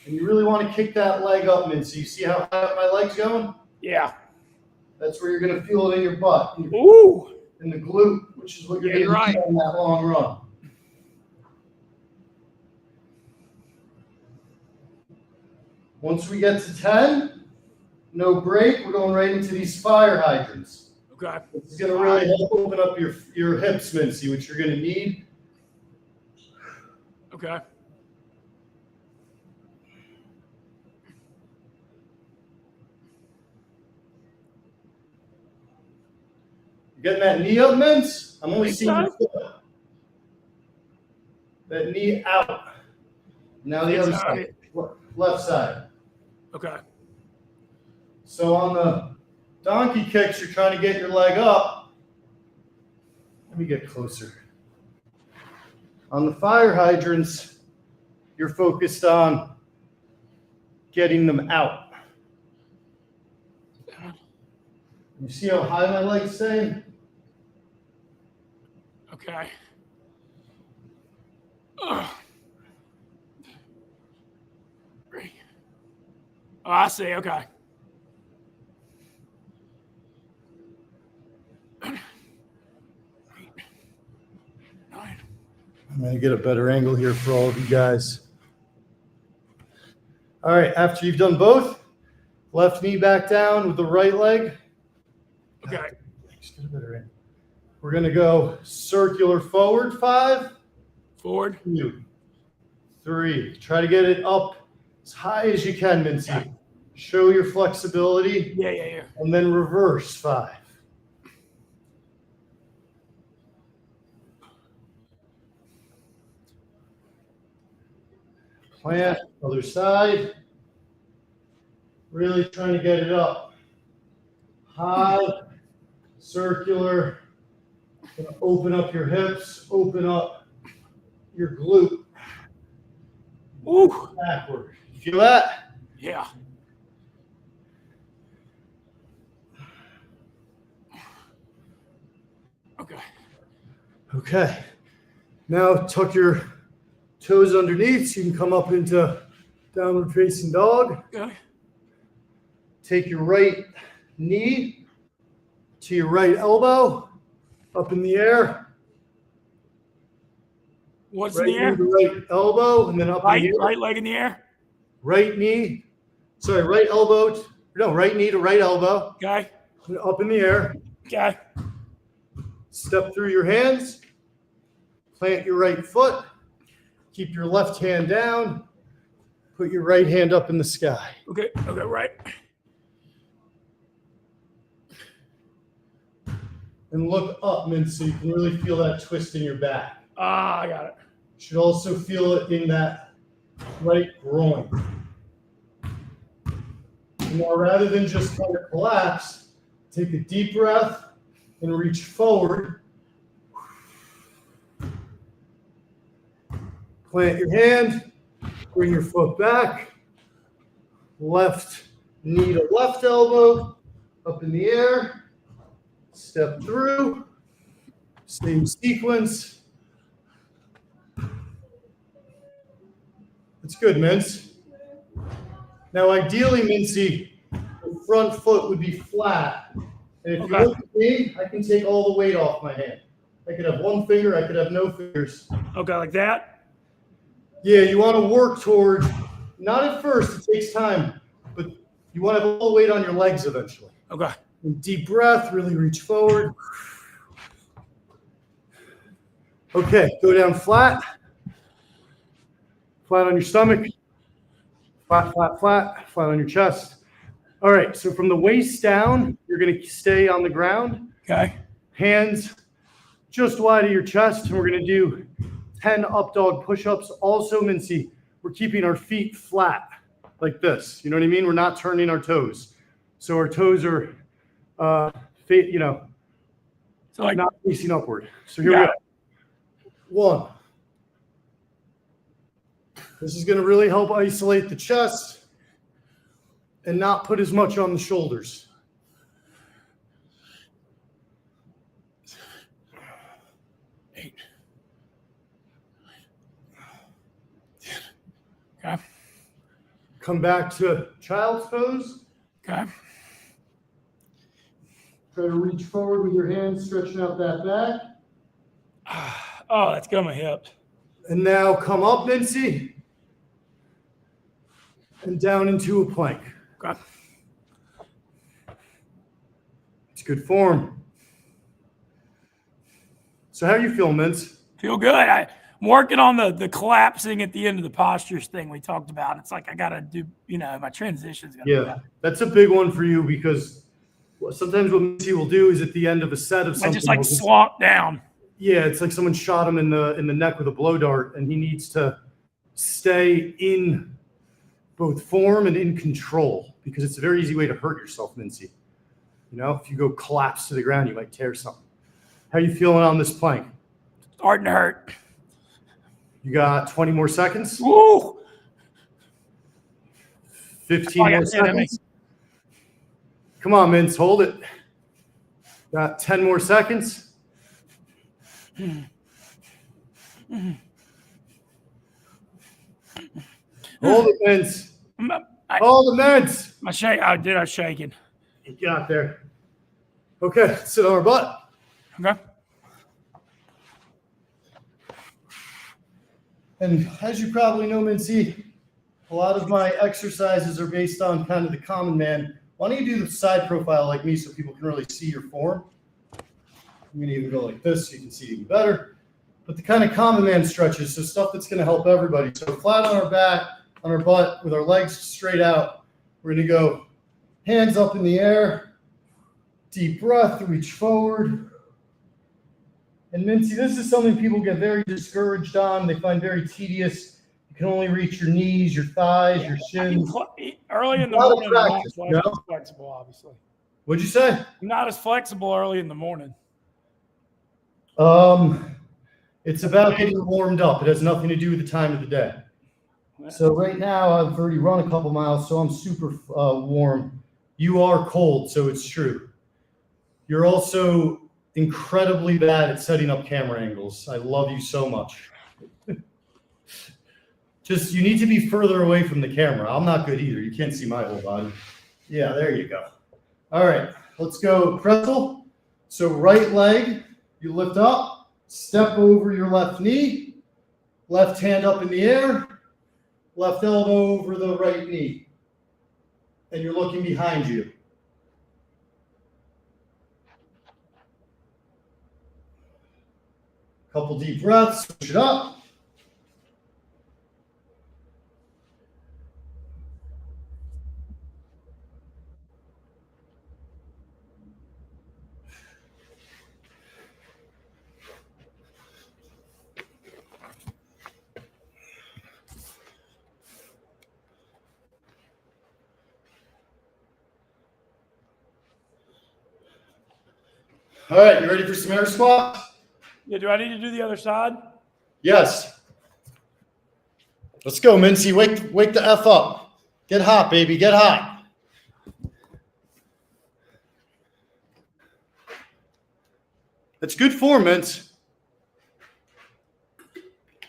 Speaker 1: And you really want to kick that leg up, Mincy. You see how high up my leg's going?
Speaker 2: Yeah.
Speaker 1: That's where you're going to feel it in your butt.
Speaker 2: Ooh.
Speaker 1: In the glute, which is what you're going to
Speaker 2: right.
Speaker 1: do on that long run. Once we get to 10, no break. We're going right into these fire hydrants.
Speaker 2: Okay.
Speaker 1: This is going to really help open up your hips, Mincy, which you're going to need.
Speaker 2: Okay.
Speaker 1: You getting that knee up, Mince? I'm only seeing your
Speaker 2: so.
Speaker 1: foot. That knee out. Now the other side. Left side.
Speaker 2: Okay.
Speaker 1: So on the donkey kicks, you're trying to get your leg up. Let me get closer. On the fire hydrants, you're focused on getting them out. You see how high my legs stay?
Speaker 2: Okay. Oh, I see. Okay.
Speaker 1: I'm going to get a better angle here for all of you guys. All right, after you've done both, left knee back down with the right leg.
Speaker 2: Okay.
Speaker 1: Just get a better angle. We're going to go circular forward 5.
Speaker 2: Forward.
Speaker 1: 2, 3. Try to get it up as high as you can, Mincy.
Speaker 2: Okay.
Speaker 1: Show your flexibility.
Speaker 2: Yeah.
Speaker 1: And then reverse 5. Plant, other side. Really trying to get it up. High, circular. Gonna open up your hips, open up your glute.
Speaker 2: Ooh.
Speaker 1: Backward. You feel that?
Speaker 2: Yeah. Okay.
Speaker 1: Okay. Now tuck your toes underneath so you can come up into Downward facing dog.
Speaker 2: Okay.
Speaker 1: Take your right knee to your right elbow, up in the air.
Speaker 2: What's
Speaker 1: Right
Speaker 2: in the
Speaker 1: knee
Speaker 2: air?
Speaker 1: to right elbow, and then up in
Speaker 2: Right,
Speaker 1: the air.
Speaker 2: right leg in the air.
Speaker 1: Right knee, sorry, right elbow. No, right knee to right elbow,
Speaker 2: Okay.
Speaker 1: up in the air.
Speaker 2: Okay.
Speaker 1: Step through your hands. Plant your right foot. Keep your left hand down. Put your right hand up in the sky.
Speaker 2: Okay. Okay. Right.
Speaker 1: And look up, Mint, so you can really feel that twist in your back.
Speaker 2: Ah, I got it.
Speaker 1: You should also feel it in that right groin. Now, rather than just kind of collapse, take a deep breath and reach forward. Plant your hand, bring your foot back, left knee to left elbow, up in the air, step through, same sequence. That's good, Mince. Now, ideally, Mincy, the front foot would be flat. And if you
Speaker 2: Okay.
Speaker 1: look at me, I can take all the weight off my hand. I could have one finger, I could have no fingers.
Speaker 2: Okay, like that.
Speaker 1: Yeah, you want to work toward, not at first, it takes time, but you want to have all the weight on your legs eventually.
Speaker 2: Okay.
Speaker 1: And deep breath, really reach forward. Okay, go down flat. Flat on your stomach. Flat, flat, flat, flat on your chest. All right, so from the waist down, you're going to stay on the ground.
Speaker 2: Okay.
Speaker 1: Hands just wide of your chest, and we're going to do 10 up dog push-ups. Also, Mincy, we're keeping our feet flat like this. You know what I mean? We're not turning our toes. So our toes are,
Speaker 2: So like
Speaker 1: not facing upward. So here
Speaker 2: Got
Speaker 1: we go. 1. This is going to really help isolate the chest and not put as much on the shoulders.
Speaker 2: 8. Okay.
Speaker 1: Come back to child's pose.
Speaker 2: Okay.
Speaker 1: Try to reach forward with your hands, stretching out that back.
Speaker 2: Oh, that's good on my hips.
Speaker 1: And now come up, Mincy, and down into a plank.
Speaker 2: Okay.
Speaker 1: It's good form. So how you feel, Mince?
Speaker 2: Feel good. I'm working on the collapsing at the end of the postures thing we talked about. It's like I gotta do, my transition's gonna be
Speaker 1: Yeah,
Speaker 2: better.
Speaker 1: that's a big one for you because sometimes what Mincy will do is at the end of a set of
Speaker 2: I
Speaker 1: something.
Speaker 2: just like
Speaker 1: he'll
Speaker 2: slump down.
Speaker 1: Yeah, it's like someone shot him in the neck with a blow dart, and he needs to stay in both form and in control because it's a very easy way to hurt yourself, Mincy. If you go collapse to the ground, you might tear something. How you feeling on this plank?
Speaker 2: Starting to hurt.
Speaker 1: You got 20 more seconds?
Speaker 2: Woo!
Speaker 1: 15
Speaker 2: Oh, I
Speaker 1: more
Speaker 2: got 10 in me.
Speaker 1: seconds? Come on, Mince, hold it. Got 10 more seconds? Hold it, Mince. Hold the Mince.
Speaker 2: I was shaking.
Speaker 1: You got there. Okay, sit on our butt.
Speaker 2: Okay.
Speaker 1: And as you probably know, Mincy, a lot of my exercises are based on kind of the common man. Why don't you do the side profile like me so people can really see your form? I'm going to even go like this so you can see even better. But the kind of common man stretches, so stuff that's going to help everybody. So flat on our back, on our butt, with our legs straight out. We're going to go hands up in the air, deep breath, reach forward. And Mincy, this is something people get very discouraged on. They find very tedious. You can only reach your knees, your thighs, your shins.
Speaker 2: Early in the
Speaker 1: A lot of
Speaker 2: morning, I'm not
Speaker 1: practice, you know?
Speaker 2: as flexible, obviously.
Speaker 1: What'd you say?
Speaker 2: I'm not as flexible early in the morning.
Speaker 1: It's about getting warmed up. It has nothing to do with the time of the day. So right now I've already run a couple miles, so I'm super warm. You are cold, so it's true. You're also incredibly bad at setting up camera angles. I love you so much. Just, you need to be further away from the camera. I'm not good either. You can't see my whole body. Yeah, there you go. All right, let's go pretzel. So right leg, you lift up, step over your left knee, left hand up in the air, left elbow over the right knee. And you're looking behind you. Couple deep breaths, switch it up. All right, you ready for some air squats?
Speaker 2: Yeah, do I need to do the other side?
Speaker 1: Yes. Let's go, Mincy. Wake the F up. Get hot, baby. Get hot. That's good form, Mince.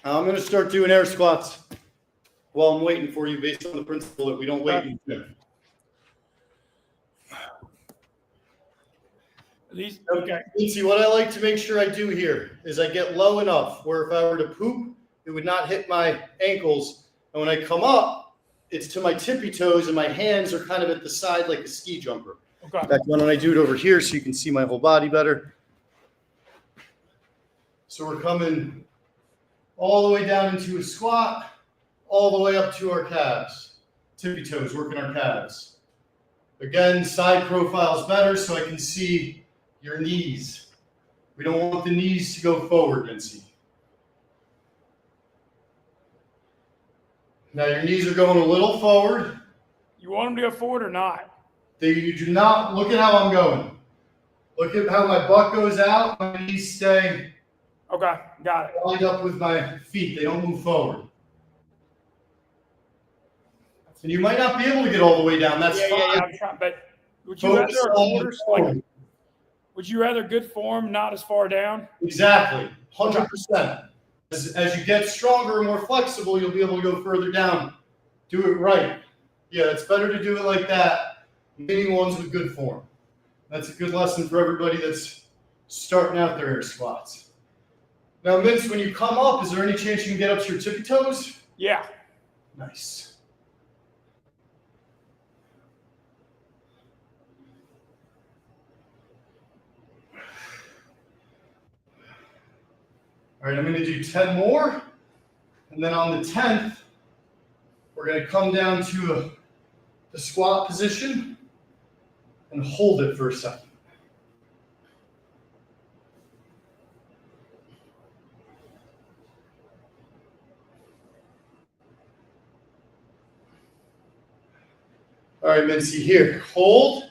Speaker 1: I'm going to start doing air squats while I'm waiting for you based on the principle that we don't wait in the gym.
Speaker 2: These, okay.
Speaker 1: Mincy, what I like to make sure I do here is I get low enough where if I were to poop, it would not hit my ankles. And when I come up, it's to my tippy toes and my hands are kind of at the side like a ski jumper.
Speaker 2: Okay.
Speaker 1: In fact, why don't I do it over here so you can see my whole body better? So we're coming all the way down into a squat, all the way up to our calves. Tippy toes, working our calves. Again, side profile is better so I can see your knees. We don't want the knees to go forward, Mincy. Now your knees are going a little forward.
Speaker 2: You want them to go forward or not?
Speaker 1: You do not, look at how I'm going. Look at how my butt goes out, my knees stay
Speaker 2: Okay, got it.
Speaker 1: lined up with my feet. They don't move forward. And you might not be able to get all the way down. That's fine.
Speaker 2: Yeah, I'm trying, but would you rather a quarter, like, would you rather good form, not as far down?
Speaker 1: Exactly, 100%. As you get stronger and more flexible, you'll be able to go further down. Do it right. Yeah, it's better to do it like that, meaning ones with good form. That's a good lesson for everybody that's starting out their air squats. Now, Vince, when you come up, is there any chance you can get up to your tippy toes?
Speaker 2: Yeah.
Speaker 1: Nice. All right, I'm going to do 10 more. And then on the 10th, we're going to come down to the squat position and hold it for a second. All right, Mincy, here. Hold.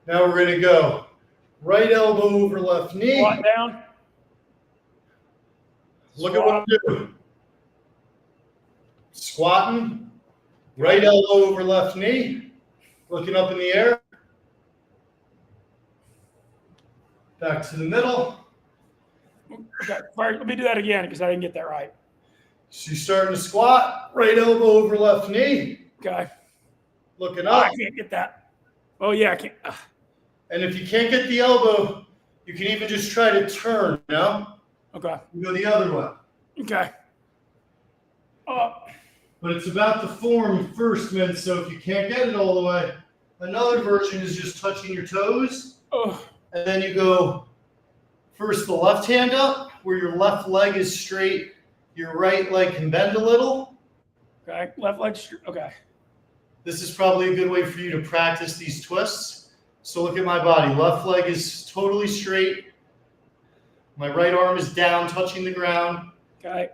Speaker 1: Now we're going to go right elbow over left knee.
Speaker 2: Squat down.
Speaker 1: Look at what I'm doing. Squatting. Right elbow over left knee. Looking up in the air. Back to the middle.
Speaker 2: Okay, first, let me do that again because I didn't get that right.
Speaker 1: So you're starting to squat. Right elbow over left knee.
Speaker 2: Okay.
Speaker 1: Looking
Speaker 2: Oh,
Speaker 1: up.
Speaker 2: I can't get that. Oh, yeah, I can't.
Speaker 1: And if you can't get the elbow, you can even just try to turn, you know?
Speaker 2: Okay.
Speaker 1: You go the other way.
Speaker 2: Okay.
Speaker 1: But it's about the form first, man. So if you can't get it all the way, another version is just touching your toes.
Speaker 2: Oh.
Speaker 1: And then you go first the left hand up, where your left leg is straight. Your right leg can bend a little.
Speaker 2: Okay. Left leg. Okay.
Speaker 1: This is probably a good way for you to practice these twists. So look at my body. Left leg is totally straight. My right arm is down, touching the ground.
Speaker 2: Okay.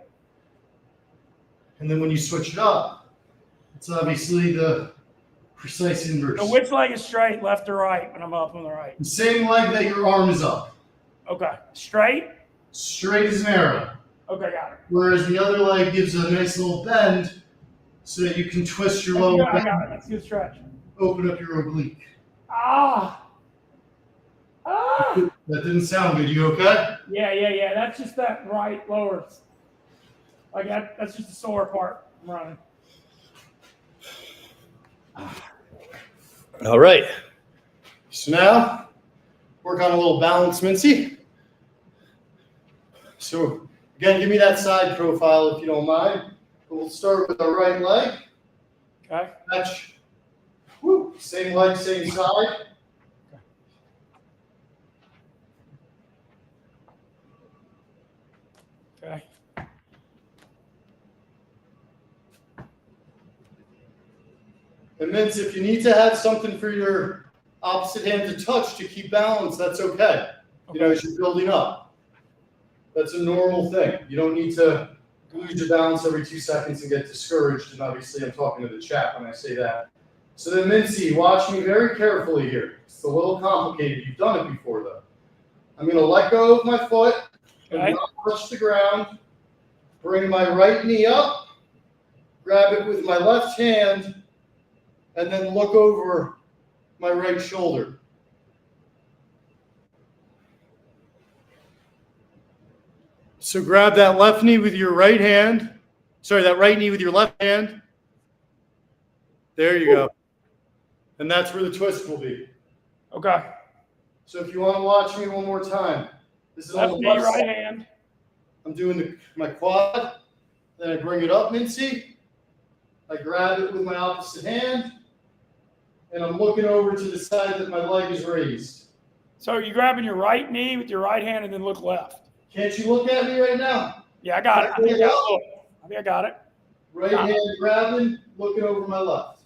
Speaker 1: And then when you switch it up, it's obviously the precise inverse.
Speaker 2: So which leg is straight, left or right, when I'm up on the right?
Speaker 1: The same leg that your arm is up.
Speaker 2: Okay. Straight?
Speaker 1: Straight as an arrow.
Speaker 2: Okay, got it.
Speaker 1: Whereas the other leg gives a nice little bend so that you can twist your lower
Speaker 2: Yeah, I
Speaker 1: back,
Speaker 2: got it. That's a good stretch.
Speaker 1: open up your oblique.
Speaker 2: Ah. Ah.
Speaker 1: That didn't sound good. You okay?
Speaker 2: Yeah. That's just that right lower. Like that's just the sore part. I'm running.
Speaker 1: All right. So now work on a little balance, Mincy. So again, give me that side profile if you don't mind. We'll start with our right leg.
Speaker 2: Okay.
Speaker 1: Catch. Woo. Same leg, same side.
Speaker 2: Okay.
Speaker 1: And Mince, if you need to have something for your opposite hand to touch to keep balance, that's okay. You know, as you're building up. That's a normal thing. You don't need to lose your balance every 2 seconds and get discouraged. And obviously, I'm talking to the chat when I say that. So then, Mincy, watch me very carefully here. It's a little complicated. You've done it before, though. I'm going to let go of my foot and
Speaker 2: Okay.
Speaker 1: not touch the ground. Bring my right knee up. Grab it with my left hand. And then look over my right shoulder. So grab that left knee with your right hand. Sorry, that right knee with your left hand. There you go. And that's where the twist will be.
Speaker 2: Okay.
Speaker 1: So if you want to watch me one more time, this is on
Speaker 2: Left
Speaker 1: the
Speaker 2: knee,
Speaker 1: left
Speaker 2: right
Speaker 1: side.
Speaker 2: hand.
Speaker 1: I'm doing my quad. Then I bring it up, Mincy. I grab it with my opposite hand. And I'm looking over to the side that my leg is raised.
Speaker 2: So you're grabbing your right knee with your right hand and then look left.
Speaker 1: Can't you look at me right now?
Speaker 2: Yeah, I got it. I think I got it.
Speaker 1: Right hand grabbing, looking over my left.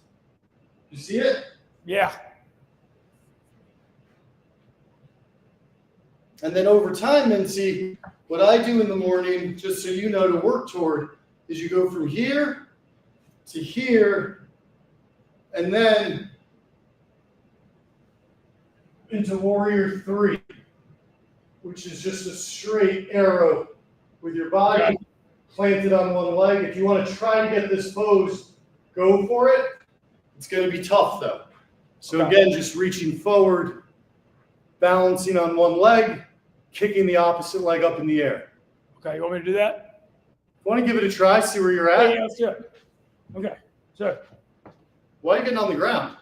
Speaker 1: You see it?
Speaker 2: Yeah.
Speaker 1: And then over time, Mincy, what I do in the morning, just so you know to work toward, is you go from here to here, and then into Warrior 3, which is just a straight arrow with your body planted on one leg. If you want to try to get this pose, go for it. It's going to be tough, though. So again, just reaching forward, balancing on one leg, kicking the opposite leg up in the air.
Speaker 2: Okay, you want me to do that?
Speaker 1: Want to give it a try, see where you're at?
Speaker 2: Yeah, let's do it. Okay, so.
Speaker 1: Why are you getting on the ground?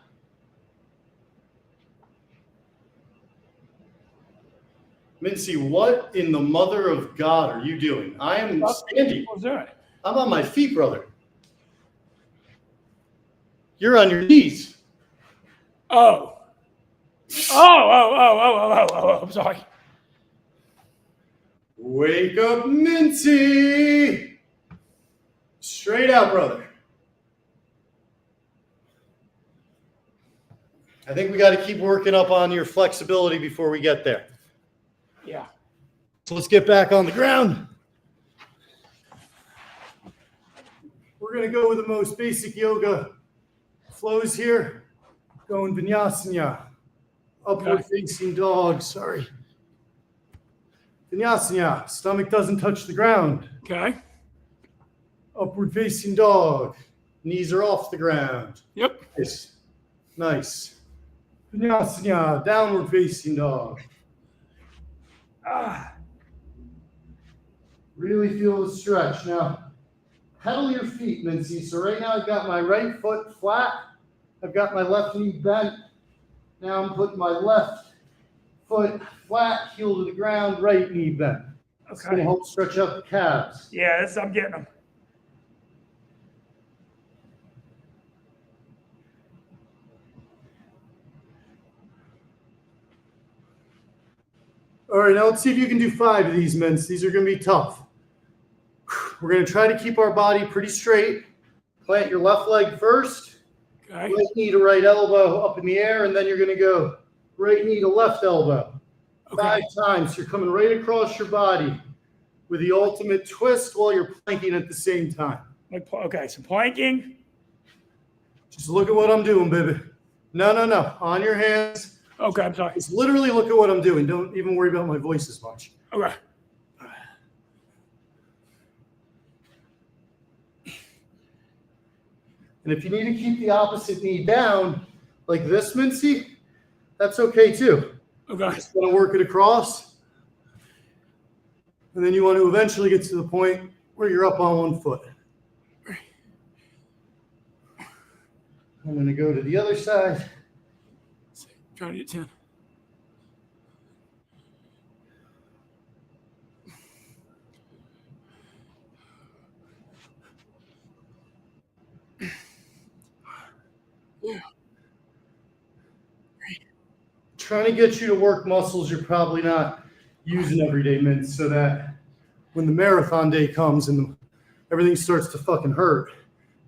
Speaker 1: Mincy, what in the mother of God are you doing? I am standing.
Speaker 2: What's doing it?
Speaker 1: I'm on my feet, brother. You're on your knees.
Speaker 2: Oh. Oh, I'm sorry.
Speaker 1: Wake up, Mincy. Straight out, brother. I think we got to keep working up on your flexibility before we get there.
Speaker 2: Yeah.
Speaker 1: So let's get back on the ground. We're going to go with the most basic yoga flows here. Going Vinyasana. Upward facing dog. Sorry. Vinyasana. Stomach doesn't touch the ground.
Speaker 2: Okay.
Speaker 1: Upward facing dog. Knees are off the ground.
Speaker 2: Yep.
Speaker 1: Nice. Nice. Vinyasana. Downward facing dog. Really feel the stretch. Now, pedal your feet, Mincy. So right now I've got my right foot flat. I've got my left knee bent. Now I'm putting my left foot flat, heel to the ground, right knee bent. It's going to help stretch out the calves.
Speaker 2: Yeah, I'm getting them.
Speaker 1: All right, now let's see if you can do 5 of these, Mince. These are going to be tough. We're going to try to keep our body pretty straight. Plant your left leg first.
Speaker 2: Okay.
Speaker 1: Right knee to right elbow up in the air, and then you're going to go right knee to left elbow.
Speaker 2: Okay.
Speaker 1: 5 times. You're coming right across your body with the ultimate twist while you're planking at the same time.
Speaker 2: Okay, so planking.
Speaker 1: Just look at what I'm doing, baby. No. On your hands.
Speaker 2: Okay, I'm sorry.
Speaker 1: Just literally look at what I'm doing. Don't even worry about my voice as much.
Speaker 2: Okay.
Speaker 1: And if you need to keep the opposite knee down, like this, Mincy, that's okay too.
Speaker 2: Okay.
Speaker 1: Just want to work it across. And then you want to eventually get to the point where you're up on one foot. I'm going to go to the other side.
Speaker 2: Trying to get 10.
Speaker 1: Trying to get you to work muscles you're probably not using every day, Mints, so that when the marathon day comes and everything starts to fucking hurt,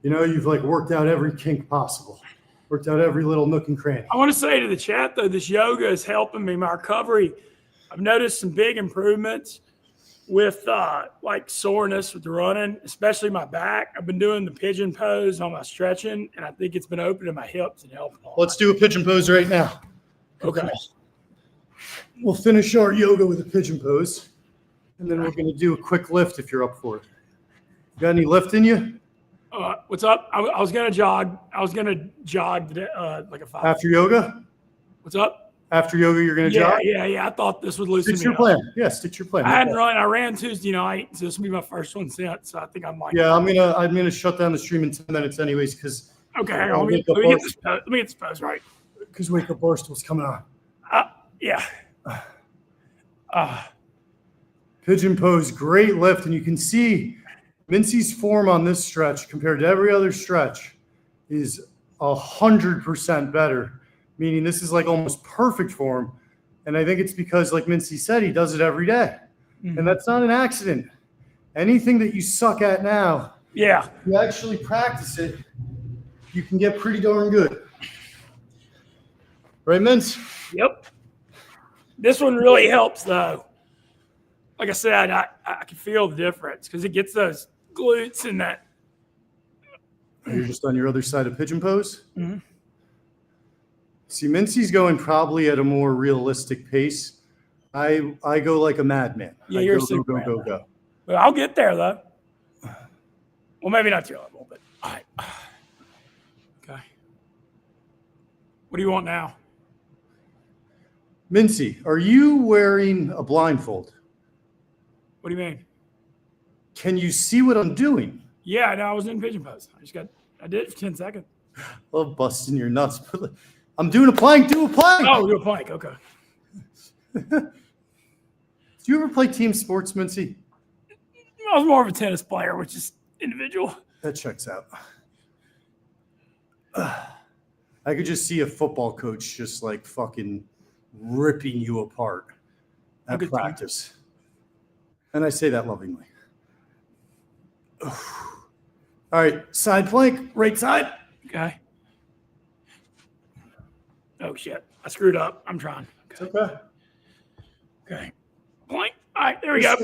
Speaker 1: you know, you've like worked out every kink possible, worked out every little nook and cranny.
Speaker 2: I want to say to the chat, though, this yoga is helping me. My recovery, I've noticed some big improvements with like soreness with the running, especially my back. I've been doing the pigeon pose on my stretching, and I think it's been opening my hips and helping.
Speaker 1: Let's do a pigeon pose right now.
Speaker 2: Okay.
Speaker 1: We'll finish our yoga with a pigeon pose, and then we're going to do a quick lift if you're up for it. Got any lift in you?
Speaker 2: What's up? I was going to jog. I was going to jog today, like a 5.
Speaker 1: After yoga?
Speaker 2: What's up?
Speaker 1: After yoga, you're going to jog?
Speaker 2: Yeah. I thought this would loosen
Speaker 1: Stick to
Speaker 2: me
Speaker 1: your
Speaker 2: up.
Speaker 1: plan. Yeah, stick to your plan.
Speaker 2: I hadn't run. I ran Tuesday night, so this will be my first one since. So I think I'm like.
Speaker 1: Yeah, I'm gonna shut down the stream in 10 minutes anyways, because
Speaker 2: Okay, hang on. Let me get this pose right.
Speaker 1: Because Wake Up Barstool's coming on.
Speaker 2: Yeah.
Speaker 1: Pigeon pose, great lift, and you can see Mincy's form on this stretch compared to every other stretch is 100% better, meaning this is like almost perfect form. And I think it's because, like Mincy said, he does it every day. Mm-hmm. And that's not an accident. Anything that you suck at now,
Speaker 2: yeah,
Speaker 1: you actually practice it, you can get pretty darn good. Right, Mince?
Speaker 2: Yep. This one really helps, though. Like I said, I can feel the difference because it gets those glutes and that.
Speaker 1: You're just on your other side of pigeon pose?
Speaker 2: Mm-hmm.
Speaker 1: See, Mincy's going probably at a more realistic pace. I go like a madman.
Speaker 2: Yeah, you're
Speaker 1: go, go.
Speaker 2: But I'll get there, though. Well, maybe not to your level, but all right. Okay. What do you want now?
Speaker 1: Mincy, are you wearing a blindfold?
Speaker 2: What do you mean?
Speaker 1: Can you see what I'm doing?
Speaker 2: Yeah, no, I was in pigeon pose. I did it for 10 seconds.
Speaker 1: Love busting your nuts. I'm doing a plank. Do a plank.
Speaker 2: Oh, do a plank. Okay.
Speaker 1: Do you ever play team sports, Mincy?
Speaker 2: I was more of a tennis player, which is individual.
Speaker 1: That checks out. I could just see a football coach just like fucking ripping you apart at practice. And I say that lovingly. All right, side plank, right side.
Speaker 2: Okay. Oh, shit. I screwed up. I'm trying.
Speaker 1: Okay. It's okay.
Speaker 2: Okay. Plank. All right, there we go.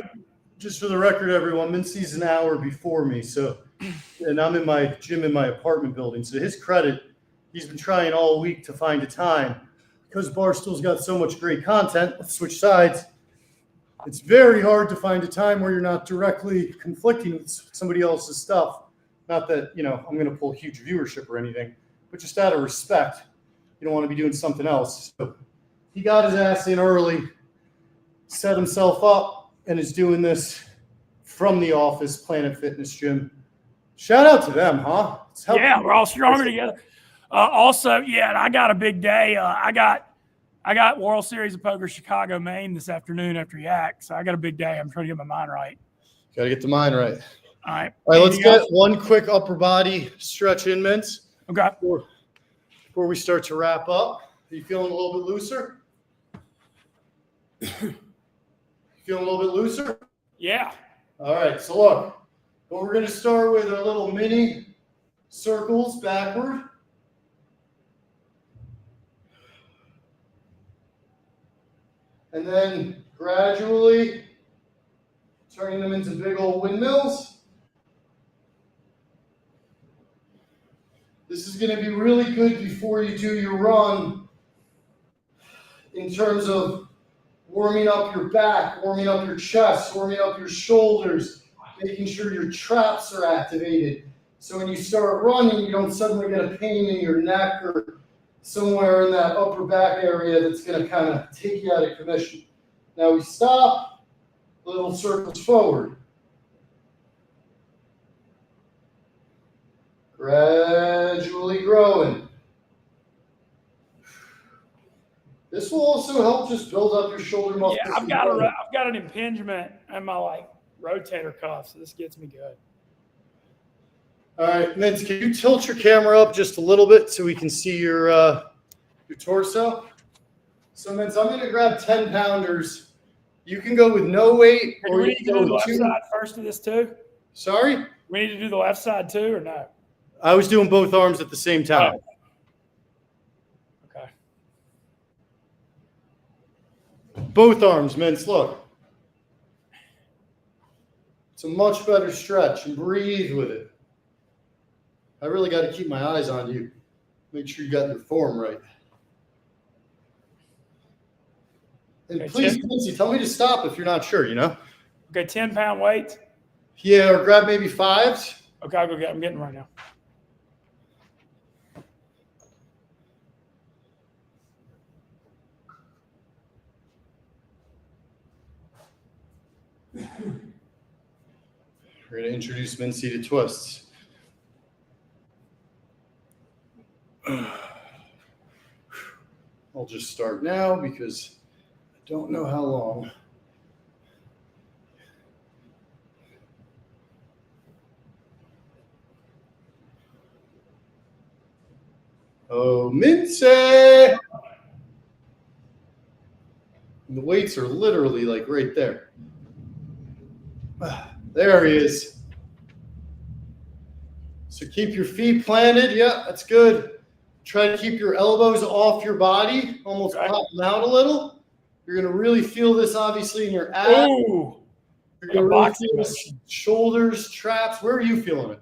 Speaker 1: Just for the record, everyone, Mincy's an hour before me, and I'm in my gym in my apartment building. So to his credit, he's been trying all week to find a time. Because Barstool's got so much great content, let's switch sides. It's very hard to find a time where you're not directly conflicting with somebody else's stuff. Not that, I'm going to pull huge viewership or anything, but just out of respect, you don't want to be doing something else. So he got his ass in early, set himself up, and is doing this from the office, Planet Fitness Gym. Shout out to them, huh?
Speaker 2: Yeah, we're all stronger together. Also, I got a big day. I got World Series of Poker Chicago, Maine this afternoon after Yak. So I got a big day. I'm trying to get my mind right.
Speaker 1: Got to get the mind right.
Speaker 2: All right.
Speaker 1: All right, let's get one quick upper body stretch in, Mince.
Speaker 2: Okay.
Speaker 1: Before we start to wrap up. Are you feeling a little bit looser? Feeling a little bit looser?
Speaker 2: Yeah.
Speaker 1: All right, so look, what we're going to start with are little mini circles backward. And then gradually turning them into big old windmills. This is going to be really good before you do your run in terms of warming up your back, warming up your chest, warming up your shoulders, making sure your traps are activated. So when you start running, you don't suddenly get a pain in your neck or somewhere in that upper back area that's going to kind of take you out of commission. Now we stop, little circles forward. Gradually growing. This will also help just build up your shoulder muscles.
Speaker 2: Yeah, I've got an impingement in my like rotator cuff, so this gets me good.
Speaker 1: All right, Mince, can you tilt your camera up just a little bit so we can see your torso? So, Mince, I'm going to grab 10 pounders. You can go with no weight,
Speaker 2: Do
Speaker 1: or
Speaker 2: we
Speaker 1: you
Speaker 2: need
Speaker 1: can
Speaker 2: to
Speaker 1: go
Speaker 2: do the
Speaker 1: with
Speaker 2: left
Speaker 1: two.
Speaker 2: side first of this too?
Speaker 1: Sorry?
Speaker 2: We need to do the left side too, or no?
Speaker 1: I was doing both arms at the same time.
Speaker 2: Oh. Okay.
Speaker 1: Both arms, Mince, look. It's a much better stretch, and breathe with it. I really got to keep my eyes on you. Make sure you got your form right. And
Speaker 2: Okay,
Speaker 1: please,
Speaker 2: 10.
Speaker 1: Quincy, tell me to stop if you're not sure, you know?
Speaker 2: Okay, 10-pound weights.
Speaker 1: Yeah, or grab maybe 5s.
Speaker 2: Okay, I'll go get. I'm getting right now.
Speaker 1: We're going to introduce Mincy to twists. I'll just start now because I don't know how long. Oh, Mincy! And the weights are literally like right there. There he is. So keep your feet planted. Yeah, that's good. Try to keep your elbows off your body, almost pop them out a little. You're going to really feel this, obviously, in your abs.
Speaker 2: Ooh,
Speaker 1: You're going to really feel this shoulders, traps. Where are you feeling it?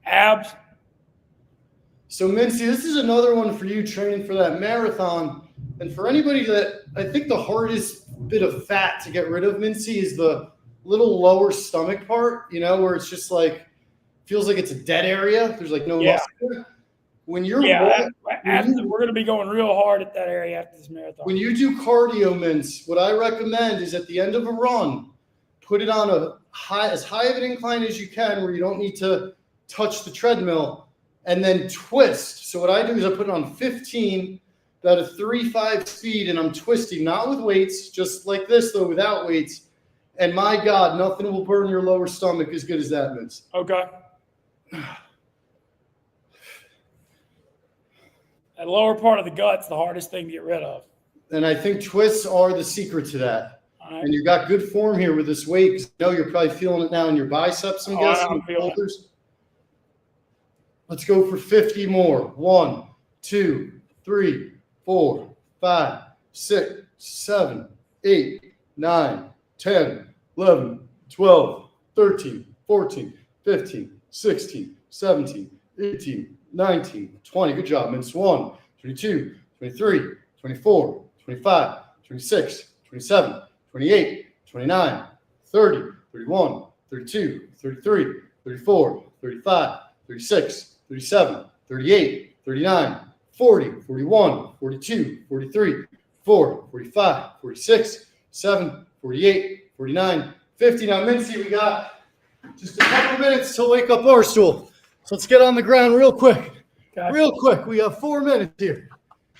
Speaker 2: abs.
Speaker 1: So, Mincy, this is another one for you training for that marathon. And for anybody that I think the hardest bit of fat to get rid of, Mincy, is the little lower stomach part, you know, where it's just like, feels like it's a dead area. There's like no muscle there. When you're
Speaker 2: we're going to be going real hard at that area after this marathon.
Speaker 1: When you do cardio, Mince, what I recommend is at the end of a run, put it on as high of an incline as you can where you don't need to touch the treadmill, and then twist. So what I do is I put it on 15, about a 3.5 speed, and I'm twisting, not with weights, just like this though, without weights. And my God, nothing will burn your lower stomach as good as that, Mince.
Speaker 2: Okay. That lower part of the gut's the hardest thing to get rid of.
Speaker 1: And I think twists are the secret to that.
Speaker 2: All right.
Speaker 1: And you got good form here with this weight, because I know you're probably feeling it now in your biceps, I'm guessing.
Speaker 2: I'm feeling it.
Speaker 1: Let's go for 50 more. 1, 2, 3, 4, 5, 6, 7, 8, 9, 10, 11, 12, 13, 14, 15, 16, 17, 18, 19, 20. Good job, Mince. 1, 22, 23, 24, 25, 26, 27, 28, 29, 30, 31, 32, 33, 34, 35, 36, 37, 38, 39, 40, 41, 42, 43, 44, 45, 46, 7, 48, 49, 50. Now, Mincy, we got just a couple minutes till wake up bar stool. So let's get on the ground real quick.
Speaker 2: Okay.
Speaker 1: Real quick. We have 4 minutes here.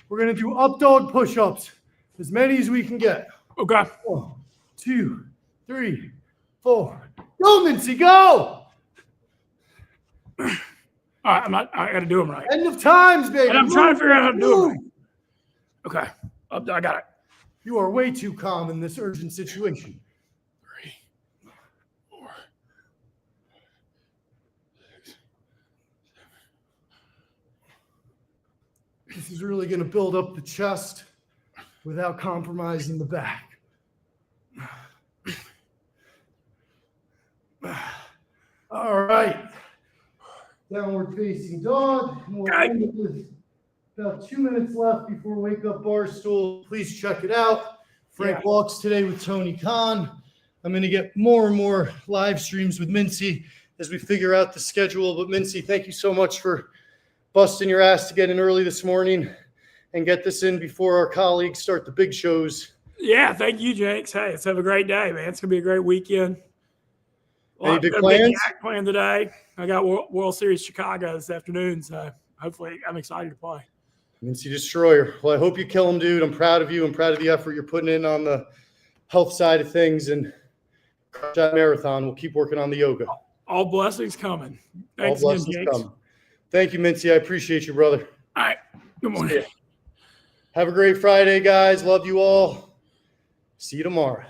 Speaker 1: We're going to do up dog push-ups, as many as we can get.
Speaker 2: Okay.
Speaker 1: 1, 2, 3, 4. Go, Mincy, go!
Speaker 2: All right, I got to do them right.
Speaker 1: End of times, baby.
Speaker 2: And I'm trying to figure out how to do them right. Okay. I got it.
Speaker 1: You are way too calm in this urgent situation.
Speaker 2: 3, 4, 6.
Speaker 1: This is really going to build up the chest without compromising the back. All right. Downward facing dog. We'll end it with about 2 minutes left before wake up bar stool. Please check it out. Frank walks today with Tony Khan. I'm going to get more and more live streams with Mincy as we figure out the schedule. But Mincy, thank you so much for busting your ass to get in early this morning and get this in before our colleagues start the big shows.
Speaker 2: Yeah, thank you, Jenks. Hey, let's have a great day, man. It's going to be a great weekend.
Speaker 1: Any big
Speaker 2: got a
Speaker 1: plans?
Speaker 2: yak plan today. I got World Series Chicago this afternoon, so hopefully I'm excited to play.
Speaker 1: Mincy Destroyer. Well, I hope you kill him, dude. I'm proud of you. I'm proud of the effort you're putting in on the health side of things and crush that marathon. We'll keep working on the yoga.
Speaker 2: All blessings coming.
Speaker 1: All
Speaker 2: Thanks again,
Speaker 1: blessings
Speaker 2: Jakes.
Speaker 1: come. Thank you, Mincy. I appreciate you, brother.
Speaker 2: All right. Good morning.
Speaker 1: Have a great Friday, guys. Love you all. See you tomorrow.